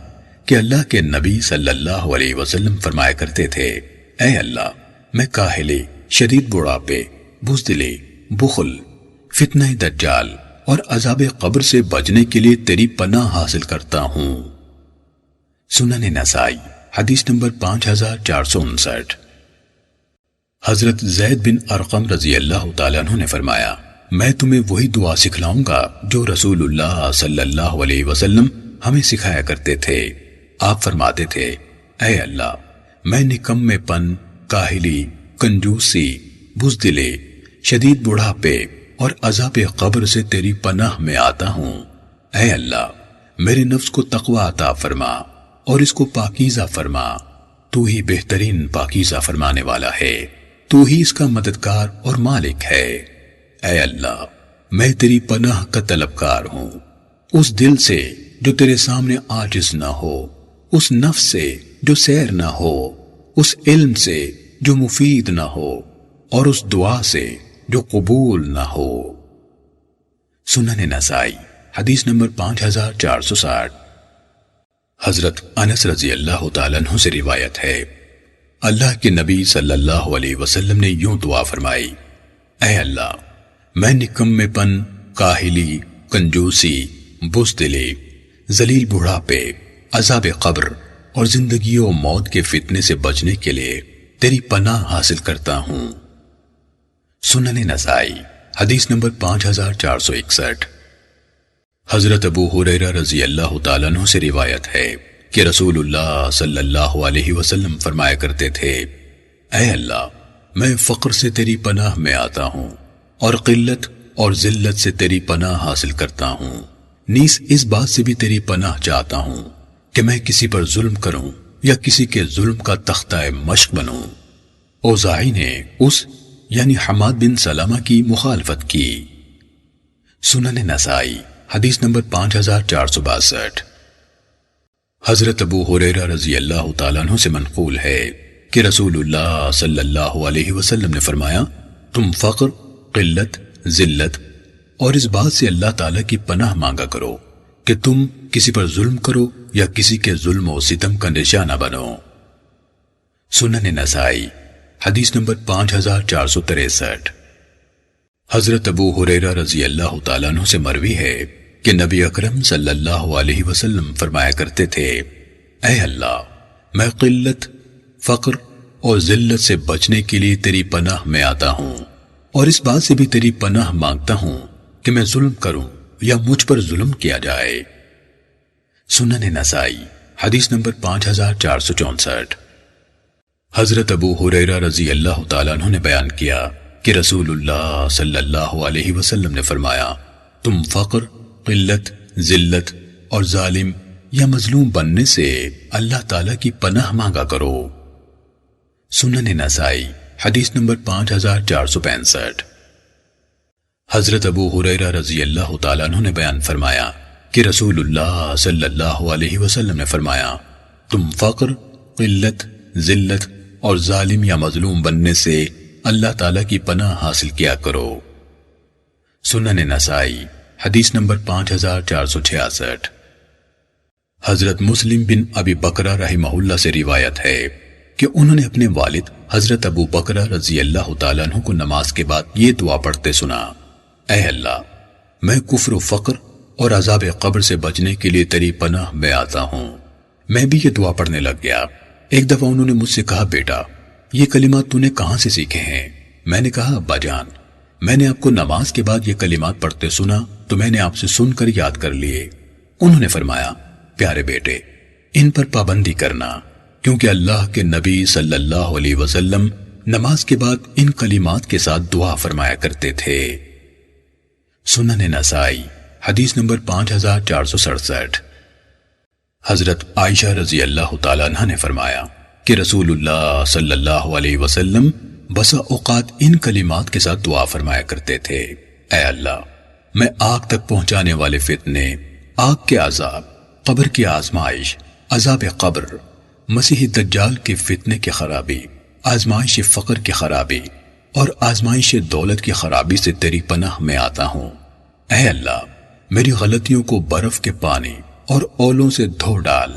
کہ اللہ کے نبی صلی اللہ علیہ وسلم فرمایا کرتے تھے، اے اللہ، میں کاہلی، شدید بڑھاپے، بزدلی، بخل، فتنہ دجال اور عذاب قبر سے بچنے کے لیے تیری پناہ حاصل کرتا ہوں۔ سنن نسائی حدیث نمبر 5459۔ حضرت زید بن ارقم رضی اللہ تعالیٰ عنہ نے فرمایا میں تمہیں وہی دعا سکھلاؤں گا جو رسول اللہ صلی اللہ علیہ وسلم ہمیں سکھایا کرتے تھے۔ آپ فرماتے تھے، اے اللہ، میں نکمے پن، کاہلی، کنجوسی، بزدلی، شدید بڑھاپے اور عذاب قبر سے تیری پناہ میں آتا ہوں۔ اے اللہ، میرے نفس کو تقوی عطا فرما اور اس کو پاکیزہ فرما، تو ہی بہترین پاکیزہ فرمانے والا ہے، تو ہی اس کا مددگار اور مالک ہے۔ اے اللہ، میں تیری پناہ کا طلبکار ہوں، اس دل سے جو تیرے سامنے عاجز نہ ہو، اس نفس سے جو سیر نہ ہو، اس علم سے جو مفید نہ ہو، اور اس دعا سے جو قبول نہ ہو۔ سنن نسائی حدیث نمبر 5460۔ حضرت انس رضی اللہ تعالیٰ عنہ سے روایت ہے، اللہ کے نبی صلی اللہ علیہ وسلم نے یوں دعا فرمائی، اے اللہ، میں نکمے پن، کاہلی، کنجوسی، بزدلی، ذلیل بڑھاپے، عذاب قبر اور زندگی و موت کے فتنے سے بچنے کے لیے تیری پناہ حاصل کرتا ہوں۔ سنن نسائی حدیث نمبر 5461۔ حضرت ابو ہریرہ رضی اللہ تعالیٰ عنہ سے روایت ہے کہ رسول اللہ صلی اللہ علیہ وسلم فرمایا کرتے تھے، اے اللہ، میں فقر سے تیری پناہ میں آتا ہوں اور قلت اور ذلت سے تیری پناہ حاصل کرتا ہوں، نیز اس بات سے بھی تیری پناہ چاہتا ہوں کہ میں کسی پر ظلم کروں یا کسی کے ظلم کا تختہ مشق بنوں۔ اوزاعی نے اس یعنی حماد بن سلمہ کی مخالفت کی۔ سنن نسائی حدیث نمبر 5462۔ حضرت ابو ہریرہ رضی اللہ تعالیٰ عنہ سے منقول ہے کہ رسول اللہ صلی اللہ علیہ وسلم نے فرمایا، تم فقر، قلت، ذلت اور اس بات سے اللہ تعالیٰ کی پناہ مانگا کرو کہ تم کسی پر ظلم کرو یا کسی کے ظلم و ستم کا نشانہ بنو۔ سنن نسائی حدیث نمبر 5463۔ حضرت ابو ہریرہ رضی اللہ تعالیٰ عنہ سے مروی ہے کہ نبی اکرم صلی اللہ علیہ وسلم فرمایا کرتے تھے، اے اللہ، میں قلت، فقر اور ذلت سے بچنے کے لیے تیری پناہ میں آتا ہوں اور اس بات سے بھی تیری پناہ مانگتا ہوں کہ میں ظلم کروں یا مجھ پر ظلم کیا جائے۔ سنن نسائی حدیث نمبر 5464۔ حضرت ابو ہریرہ رضی اللہ تعالیٰ عنہ نے بیان کیا کہ رسول اللہ صلی اللہ علیہ وسلم نے فرمایا، تم فقر، قلت، ذلت اور ظالم یا مظلوم بننے سے اللہ تعالیٰ کی پناہ مانگا کرو۔ سنن نسائی حدیث نمبر 5465۔ حضرت ابو ہریرہ رضی اللہ تعالیٰ عنہ نے بیان فرمایا کہ رسول اللہ صلی اللہ علیہ وسلم نے فرمایا، تم فقر، قلت، ذلت اور ظالم یا مظلوم بننے سے اللہ تعالیٰ کی پناہ حاصل کیا کرو۔ سنن نسائی حدیث نمبر 5466۔ حضرت مسلم بن ابی بکرہ رحمہ اللہ سے روایت ہے کہ انہوں نے اپنے والد حضرت ابو بکرہ رضی اللہ تعالیٰ عنہ کو نماز کے بعد یہ دعا پڑھتے سنا، اے اللہ، میں کفر و فقر اور عذاب قبر سے بچنے کے لیے تیری پناہ میں آتا ہوں۔ میں بھی یہ دعا پڑھنے لگ گیا۔ ایک دفعہ انہوں نے مجھ سے کہا، بیٹا، یہ کلمات تو نے کہاں سے سیکھے ہیں؟ میں نے کہا، ابا جان، میں نے آپ کو نماز کے بعد یہ کلمات پڑھتے سنا تو میں نے آپ سے سن کر یاد کر لیے۔ انہوں نے فرمایا، پیارے بیٹے، ان پر پابندی کرنا، کیونکہ اللہ کے نبی صلی اللہ علیہ وسلم نماز کے بعد ان کلمات کے ساتھ دعا فرمایا کرتے تھے۔ سنن نسائی حدیث نمبر 5467۔ حضرت عائشہ رضی اللہ تعالیٰ عنہ نے فرمایا کہ رسول اللہ صلی اللہ علیہ وسلم بسا اوقات ان کلمات کے ساتھ دعا فرمایا کرتے تھے، اے اللہ، میں آگ تک پہنچانے والے فتنے، آگ کے عذاب، قبر کی آزمائش، عذاب قبر، مسیح دجال کے فتنے کی خرابی، آزمائش فقر کی خرابی اور آزمائش دولت کی خرابی سے تیری پناہ میں آتا ہوں۔ اے اللہ، میری غلطیوں کو برف کے پانی اور اولوں سے دھو ڈال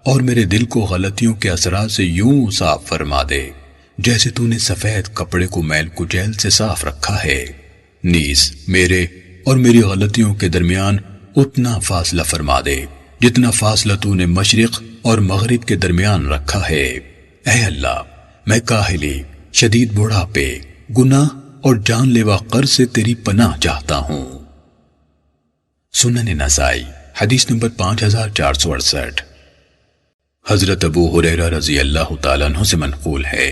اور میرے دل کو غلطیوں کے اثرات سے یوں صاف فرما دے جیسے تو نے سفید کپڑے کو میل کچیل سے صاف رکھا ہے، نیز میرے اور میری غلطیوں کے درمیان اتنا فاصلہ فرما دے جتنا فاصلہ تو نے مشرق اور مغرب کے درمیان رکھا ہے۔ اے اللہ، میں کاہلی، شدید بڑھاپے، گناہ اور جان لیوا قرض سے تیری پناہ چاہتا ہوں۔ سنن نسائی حدیث نمبر 5468۔ حضرت ابو ہریرہ رضی اللہ تعالیٰ عنہ سے منقول ہے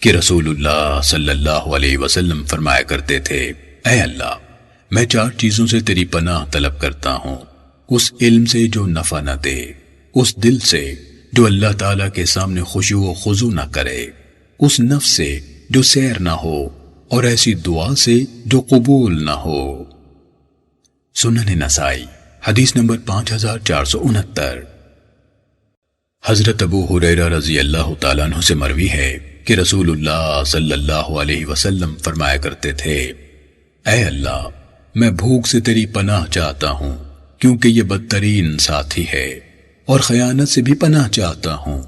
کہ رسول اللہ صلی اللہ علیہ وسلم فرمایا کرتے تھے، اے اللہ، میں 4 چیزوں سے تیری پناہ طلب کرتا ہوں، اس علم سے جو نفع نہ دے، اس دل سے جو اللہ تعالیٰ کے سامنے خشوع و خضوع نہ کرے، اس نفس سے جو سیر نہ ہو، اور ایسی دعا سے جو قبول نہ ہو۔ سنن نسائی حدیث نمبر 5469۔ حضرت ابو ہریرہ رضی اللہ تعالیٰ عنہ سے مروی ہے کہ رسول اللہ صلی اللہ علیہ وسلم فرمایا کرتے تھے، اے اللہ، میں بھوک سے تیری پناہ چاہتا ہوں کیونکہ یہ بدترین ساتھی ہے، اور خیانت سے بھی پناہ چاہتا ہوں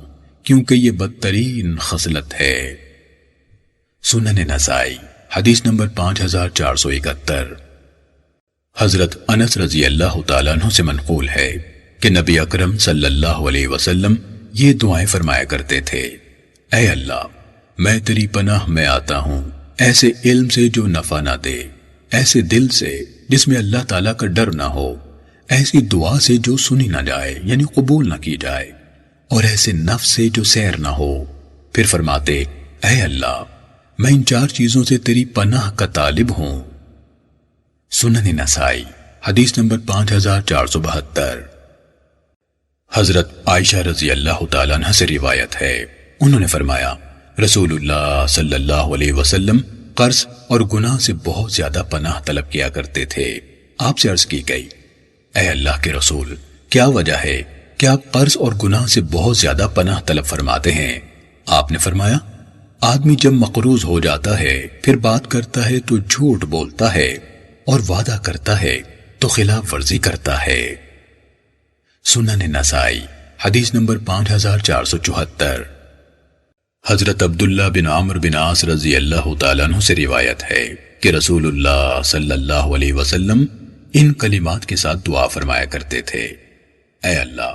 کیونکہ یہ بدترین خصلت ہے۔ سنن نسائی حدیث نمبر 5471۔ حضرت انس رضی اللہ تعالیٰ عنہ سے منقول ہے کہ نبی اکرم صلی اللہ علیہ وسلم یہ دعائیں فرمایا کرتے تھے، اے اللہ، میں تیری پناہ میں آتا ہوں ایسے علم سے جو نفع نہ دے، ایسے دل سے جس میں اللہ تعالیٰ کا ڈر نہ ہو، ایسی دعا سے جو سنی نہ جائے یعنی قبول نہ کی جائے، اور ایسے نفس سے جو سیر نہ ہو۔ پھر فرماتے، اے اللہ، میں ان 4 چیزوں سے تیری پناہ کا طالب ہوں۔ سنن نسائی حدیث نمبر 5472۔ حضرت عائشہ رضی اللہ تعالیٰ عنہ سے روایت ہے، انہوں نے فرمایا، رسول اللہ صلی اللہ علیہ وسلم قرض اور گناہ سے بہت زیادہ پناہ طلب کیا کرتے تھے۔ آپ سے عرض کی گئی، اے اللہ کے رسول، کیا وجہ ہے کہ آپ قرض اور گناہ سے بہت زیادہ پناہ طلب فرماتے ہیں؟ آپ نے فرمایا، آدمی جب مقروض ہو جاتا ہے پھر بات کرتا ہے تو جھوٹ بولتا ہے، اور وعدہ کرتا ہے تو خلاف ورزی کرتا ہے۔ سنن نسائی حدیث نمبر 5474۔ حضرت عبداللہ بن عمرو بن عاص رضی اللہ تعالیٰ عنہ سے روایت ہے کہ رسول اللہ صلی اللہ علیہ وسلم ان کلمات کے ساتھ دعا فرمایا کرتے تھے، اے اللہ،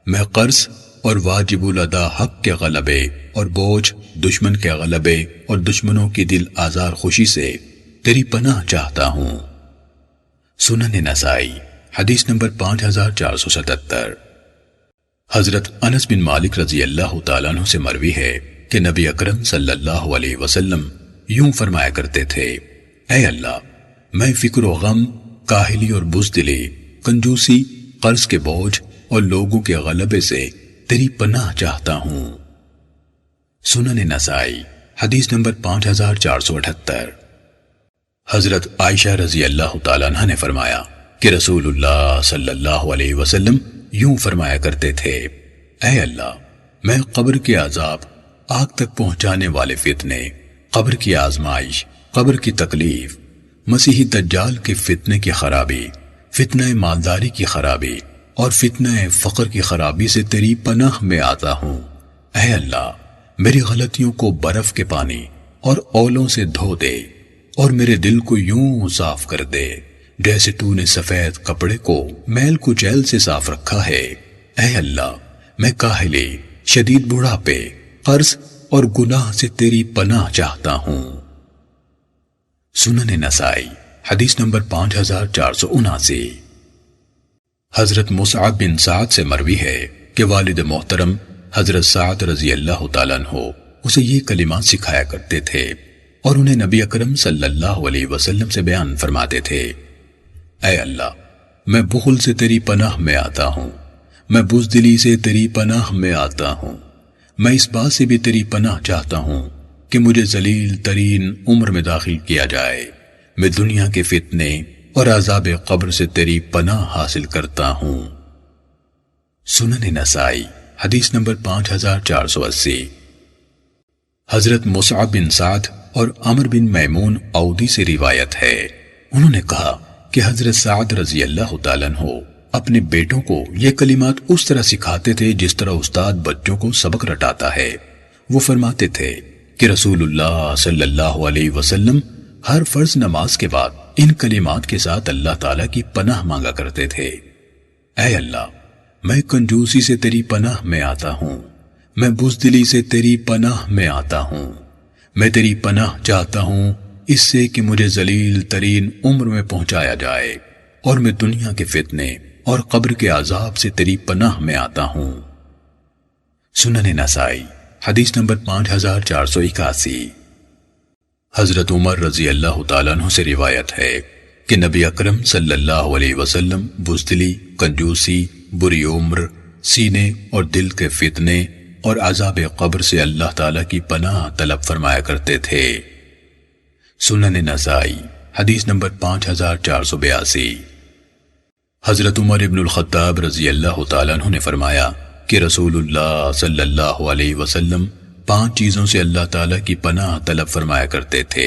میں قرض اور واجب الادا حق کے غلبے اور بوجھ دشمن کے غلبے اور دشمنوں کی دل آزار خوشی سے تیری پناہ چاہتا ہوں۔ سنن نسائی حدیث نمبر 5477۔ حضرت انس بن مالک رضی اللہ تعالیٰ عنہ سے مروی ہے کہ نبی اکرم صلی اللہ علیہ وسلم یوں فرمایا کرتے تھے، اے اللہ، میں فکر و غم، کاہلی اور بزدلی، کنجوسی، قرض کے بوجھ اور لوگوں کے غلبے سے تیری پناہ چاہتا ہوں۔ سنن نسائی حدیث نمبر 5478۔ حضرت عائشہ رضی اللہ تعالیٰ عنہ نے فرمایا کہ رسول اللہ صلی اللہ علیہ وسلم یوں فرمایا کرتے تھے، اے اللہ، میں قبر کے عذاب، آگ تک پہنچانے والے فتنے، قبر کی آزمائش، قبر کی تکلیف، مسیحی دجال کے فتنے کی خرابی، فتنہ مالداری کی خرابی اور فتنہ فقر کی خرابی سے تیری پناہ میں آتا ہوں۔ اے اللہ، میری غلطیوں کو برف کے پانی اور اولوں سے دھو دے، اور میرے دل کو یوں صاف کر دے جیسے تو نے سفید کپڑے کو میل کچیل سے صاف رکھا ہے۔ اے اللہ، میں کاہلی، شدید بڑھاپے، قرض اور گناہ سے تیری پناہ چاہتا ہوں۔ سنن نسائی حدیث نمبر 5479۔ حضرت مصعب بن سعد سے مروی ہے کہ والد محترم حضرت سعد رضی اللہ تعالیٰ عنہ اسے یہ کلمات سکھایا کرتے تھے، اور انہیں نبی اکرم صلی اللہ علیہ وسلم سے بیان فرماتے تھے، اے اللہ، میں بخل سے تیری پناہ میں آتا ہوں، میں بزدلی سے تیری پناہ میں آتا ہوں، میں اس بات سے بھی تیری پناہ چاہتا ہوں کہ مجھے ذلیل ترین عمر میں داخل کیا جائے، میں دنیا کے فتنے اور عذاب قبر سے تیری پناہ حاصل کرتا ہوں۔ سنن نسائی حدیث نمبر 5480۔ حضرت مصعب بن سعد اور عمر بن میمون عودی سے روایت ہے، انہوں نے کہا کہ حضرت سعد رضی اللہ تعالیٰ عنہ اپنے بیٹوں کو یہ کلمات اس طرح سکھاتے تھے جس طرح استاد بچوں کو سبق رٹاتا ہے۔ وہ فرماتے تھے کہ رسول اللہ صلی اللہ علیہ وسلم ہر فرض نماز کے بعد ان کلمات کے ساتھ اللہ تعالیٰ کی پناہ مانگا کرتے تھے، اے اللہ، میں کنجوسی سے تیری پناہ میں آتا ہوں، میں بزدلی سے تیری پناہ میں آتا ہوں، میں تیری پناہ چاہتا ہوں اس سے کہ مجھے ذلیل ترین عمر میں پہنچایا جائے، اور میں دنیا کے فتنے اور قبر کے عذاب سے تیری پناہ میں آتا ہوں۔ سنن نسائی حدیث نمبر 5481۔ حضرت عمر رضی اللہ تعالیٰ عنہ سے روایت ہے کہ نبی اکرم صلی اللہ علیہ وسلم بزدلی، کنجوسی، بری عمر، سینے اور دل کے فتنے اور عذاب قبر سے اللہ تعالیٰ کی پناہ طلب فرمایا کرتے تھے۔ سنن نسائی حدیث نمبر 5482۔ حضرت عمر ابن الخطاب رضی اللہ تعالیٰ عنہ نے فرمایا کہ رسول اللہ صلی اللہ علیہ وسلم 5 چیزوں سے اللہ تعالیٰ کی پناہ طلب فرمایا کرتے تھے۔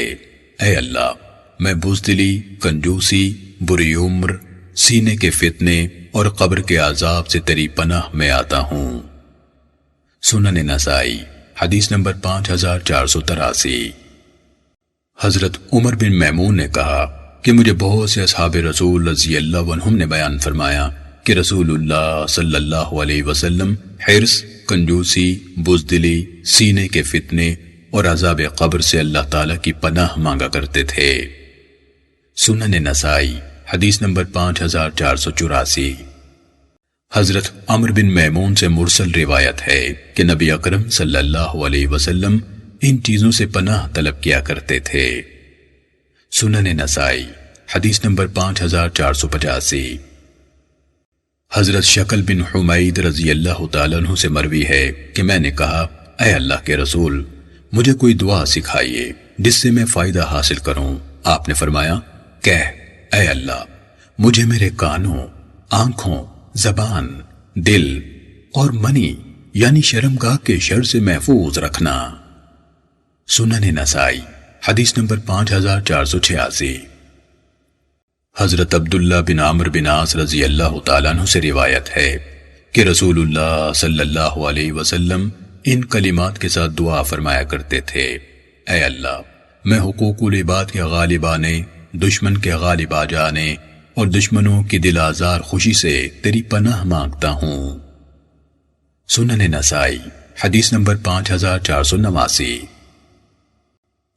اے اللہ، میں بزدلی، کنجوسی، بری عمر، سینے کے فتنے اور قبر کے عذاب سے تیری پناہ میں آتا ہوں۔ سنن نسائی حدیث نمبر 5483۔ حضرت عمر بن میمون نے کہا کہ مجھے بہت سے اصحاب رسول رضی اللہ عنہم نے بیان فرمایا کہ رسول اللہ صلی اللہ علیہ وسلم حرص، کنجوسی، بزدلی، سینے کے فتنے اور عذاب قبر سے اللہ تعالیٰ کی پناہ مانگا کرتے تھے۔ سنن نسائی حدیث نمبر 5484۔ حضرت عمر بن میمون سے مرسل روایت ہے کہ نبی اکرم صلی اللہ علیہ وسلم ان چیزوں سے پناہ طلب کیا کرتے تھے۔ سنن نسائی حدیث نمبر 5485۔ حضرت شکل بن حمید رضی اللہ تعالیٰ عنہ سے مروی ہے کہ میں نے کہا، اے اللہ کے رسول، مجھے کوئی دعا سکھائیے جس سے میں فائدہ حاصل کروں۔ آپ نے فرمایا، کہہ، اے اللہ، مجھے میرے کانوں، آنکھوں، زبان، دل اور منی یعنی شرمگاہ کے شر سے محفوظ رکھنا۔ سنن نسائی حدیث نمبر 5486۔ حضرت عبداللہ بن عمرو بن عاص رضی اللہ تعالیٰ عنہ سے روایت ہے کہ رسول اللہ صلی اللہ علیہ وسلم ان کلمات کے ساتھ دعا فرمایا کرتے تھے، اے اللہ، میں حقوق العباد کے غالب آنے، دشمن کے غالب آ جانے اور دشمنوں کی دل آزار خوشی سے تیری پناہ مانگتا ہوں۔ سنن نسائی حدیث نمبر 5489۔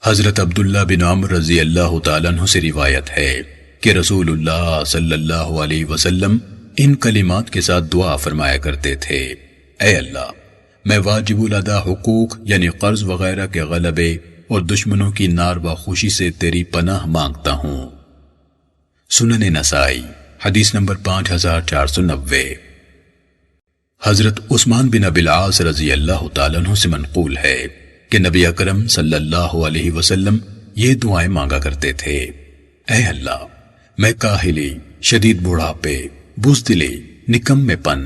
حضرت عبداللہ بن عمرو رضی اللہ تعالیٰ عنہ سے روایت ہے کہ رسول اللہ صلی اللہ علیہ وسلم ان کلمات کے ساتھ دعا فرمایا کرتے تھے، اے اللہ، میں واجب الادا حقوق یعنی قرض وغیرہ کے غلبے اور دشمنوں کی ناروا خوشی سے تیری پناہ مانگتا ہوں۔ سنن نسائی حدیث نمبر 5490۔ حضرت عثمان بن ابی العاص رضی اللہ تعالیٰ عنہ سے منقول ہے کہ نبی اکرم صلی اللہ علیہ وسلم یہ دعائیں مانگا کرتے تھے، اے اللہ، میں کاہلی، شدید بڑھاپے، بزدلی، نکمے پن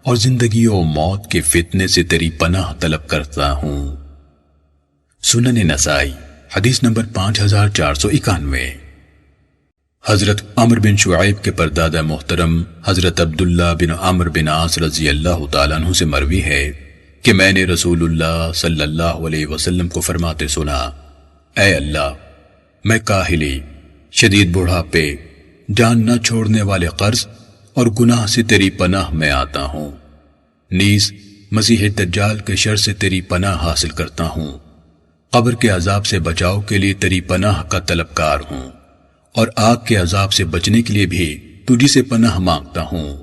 اور زندگی و موت کے فتنے سے تیری پناہ طلب کرتا ہوں۔ سنن نسائی حدیث نمبر 5491۔ حضرت عمر بن شعیب کے پردادا محترم حضرت عبداللہ بن عمرو بن عاص رضی اللہ تعالیٰ عنہ سے مروی ہے کہ میں نے رسول اللہ صلی اللہ علیہ وسلم کو فرماتے سنا، اے اللہ، میں کاہلی، شدید بڑھاپے، جان نہ چھوڑنے والے قرض اور گناہ سے تیری پناہ میں آتا ہوں، نیز مسیح دجال کے شر سے تیری پناہ حاصل کرتا ہوں، قبر کے عذاب سے بچاؤ کے لیے تیری پناہ کا طلبکار ہوں، اور آگ کے عذاب سے بچنے کے لیے بھی تجھی سے پناہ مانگتا ہوں۔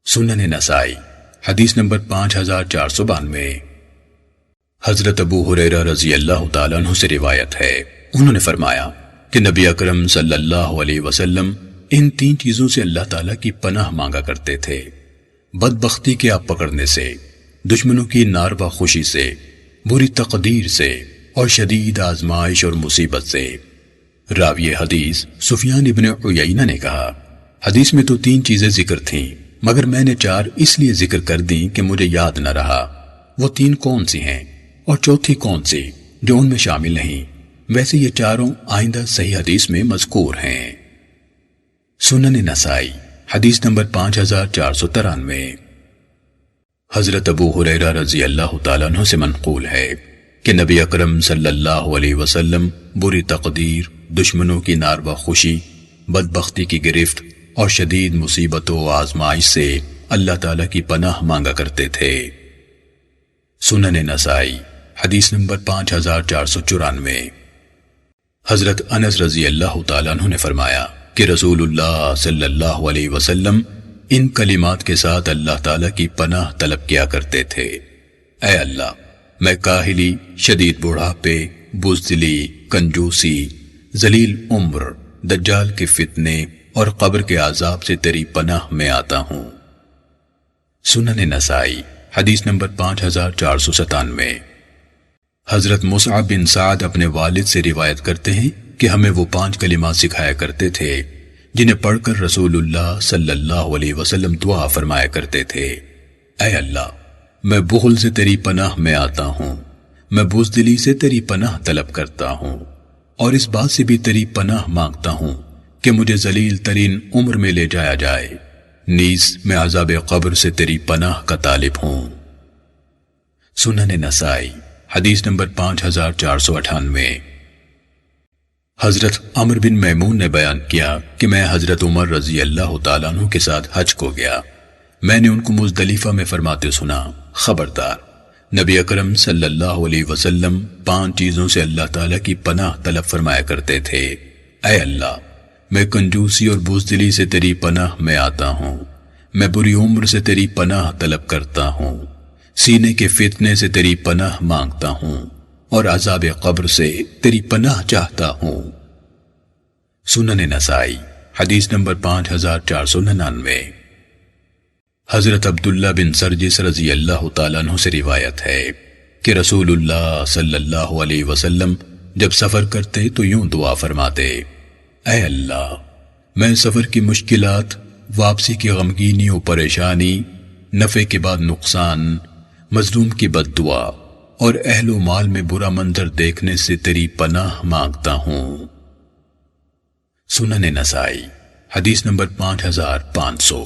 سنن نسائی حدیث نمبر 5492۔ حضرت ابو ہریرہ رضی اللہ تعالیٰ عنہ سے روایت ہے، انہوں نے فرمایا کہ نبی اکرم صلی اللہ علیہ وسلم ان 3 چیزوں سے اللہ تعالیٰ کی پناہ مانگا کرتے تھے، بدبختی کے آپ پکڑنے سے، دشمنوں کی ناروا خوشی سے، بری تقدیر سے اور شدید آزمائش اور مصیبت سے۔ راوی حدیث سفیان ابن عیینہ نے کہا، حدیث میں تو 3 چیزیں ذکر تھیں، مگر میں نے 4 اس لیے ذکر کر دیں کہ مجھے یاد نہ رہا وہ 3 کون سی ہیں اور چوتھی کون سی جو ان میں شامل نہیں۔ ویسے یہ چاروں آئندہ صحیح حدیث میں مذکور ہیں۔ سنن نسائی حدیث نمبر 5493۔ حضرت ابو ہریرہ رضی اللہ تعالیٰ عنہ سے منقول ہے کہ نبی اکرم صلی اللہ علیہ وسلم بری تقدیر، دشمنوں کی ناروا خوشی، بدبختی کی گرفت اور شدید مصیبتوں و آزمائش سے اللہ تعالیٰ کی پناہ مانگا کرتے تھے۔ سنن نسائی حدیث نمبر 5494۔ حضرت انس رضی اللہ تعالیٰ عنہ نے فرمایا کہ رسول اللہ صلی اللہ علیہ وسلم ان کلمات کے ساتھ اللہ تعالیٰ کی پناہ طلب کیا کرتے تھے، اے اللہ، میں کاہلی، شدید بڑھاپے، بزدلی، کنجوسی، ذلیل عمر، دجال کے فتنے اور قبر کے عذاب سے تیری پناہ میں آتا ہوں۔ سنن نسائی حدیث نمبر 5497۔ حضرت مصعب بن سعد اپنے والد سے روایت کرتے ہیں کہ ہمیں وہ 5 کلمات سکھایا کرتے تھے جنہیں پڑھ کر رسول اللہ صلی اللہ علیہ وسلم دعا فرمایا کرتے تھے، اے اللہ، میں بخل سے تیری پناہ میں آتا ہوں، میں بزدلی سے تیری پناہ طلب کرتا ہوں، اور اس بات سے بھی تیری پناہ مانگتا ہوں کہ مجھے ذلیل ترین عمر میں لے جایا جائے، نیز میں عذاب قبر سے تیری پناہ کا طالب ہوں۔ سنن نسائی حدیث نمبر 5498۔ حضرت عمر بن میمون نے بیان کیا کہ میں حضرت عمر رضی اللہ تعالیٰ عنہ کے ساتھ حج کو گیا۔ میں نے ان کو مزدلفہ میں فرماتے سنا، خبردار، نبی اکرم صلی اللہ علیہ وسلم 5 چیزوں سے اللہ تعالیٰ کی پناہ طلب فرمایا کرتے تھے۔ اے اللہ، میں کنجوسی اور بزدلی سے تیری پناہ میں آتا ہوں، میں بری عمر سے تیری پناہ طلب کرتا ہوں، سینے کے فتنے سے تیری پناہ مانگتا ہوں، اور عذاب قبر سے تیری پناہ چاہتا ہوں۔ سنن نسائی حدیث نمبر 5499۔ حضرت عبداللہ بن سرجس رضی اللہ تعالیٰ عنہ سے روایت ہے کہ رسول اللہ صلی اللہ علیہ وسلم جب سفر کرتے تو یوں دعا فرماتے، اے اللہ، میں سفر کی مشکلات، واپسی کی غمگینی و پریشانی، نفع کے بعد نقصان، مظلوم کی بد دعا اور اہل و مال میں برا منظر دیکھنے سے تیری پناہ مانگتا ہوں۔ سنن نسائی حدیث نمبر 5500۔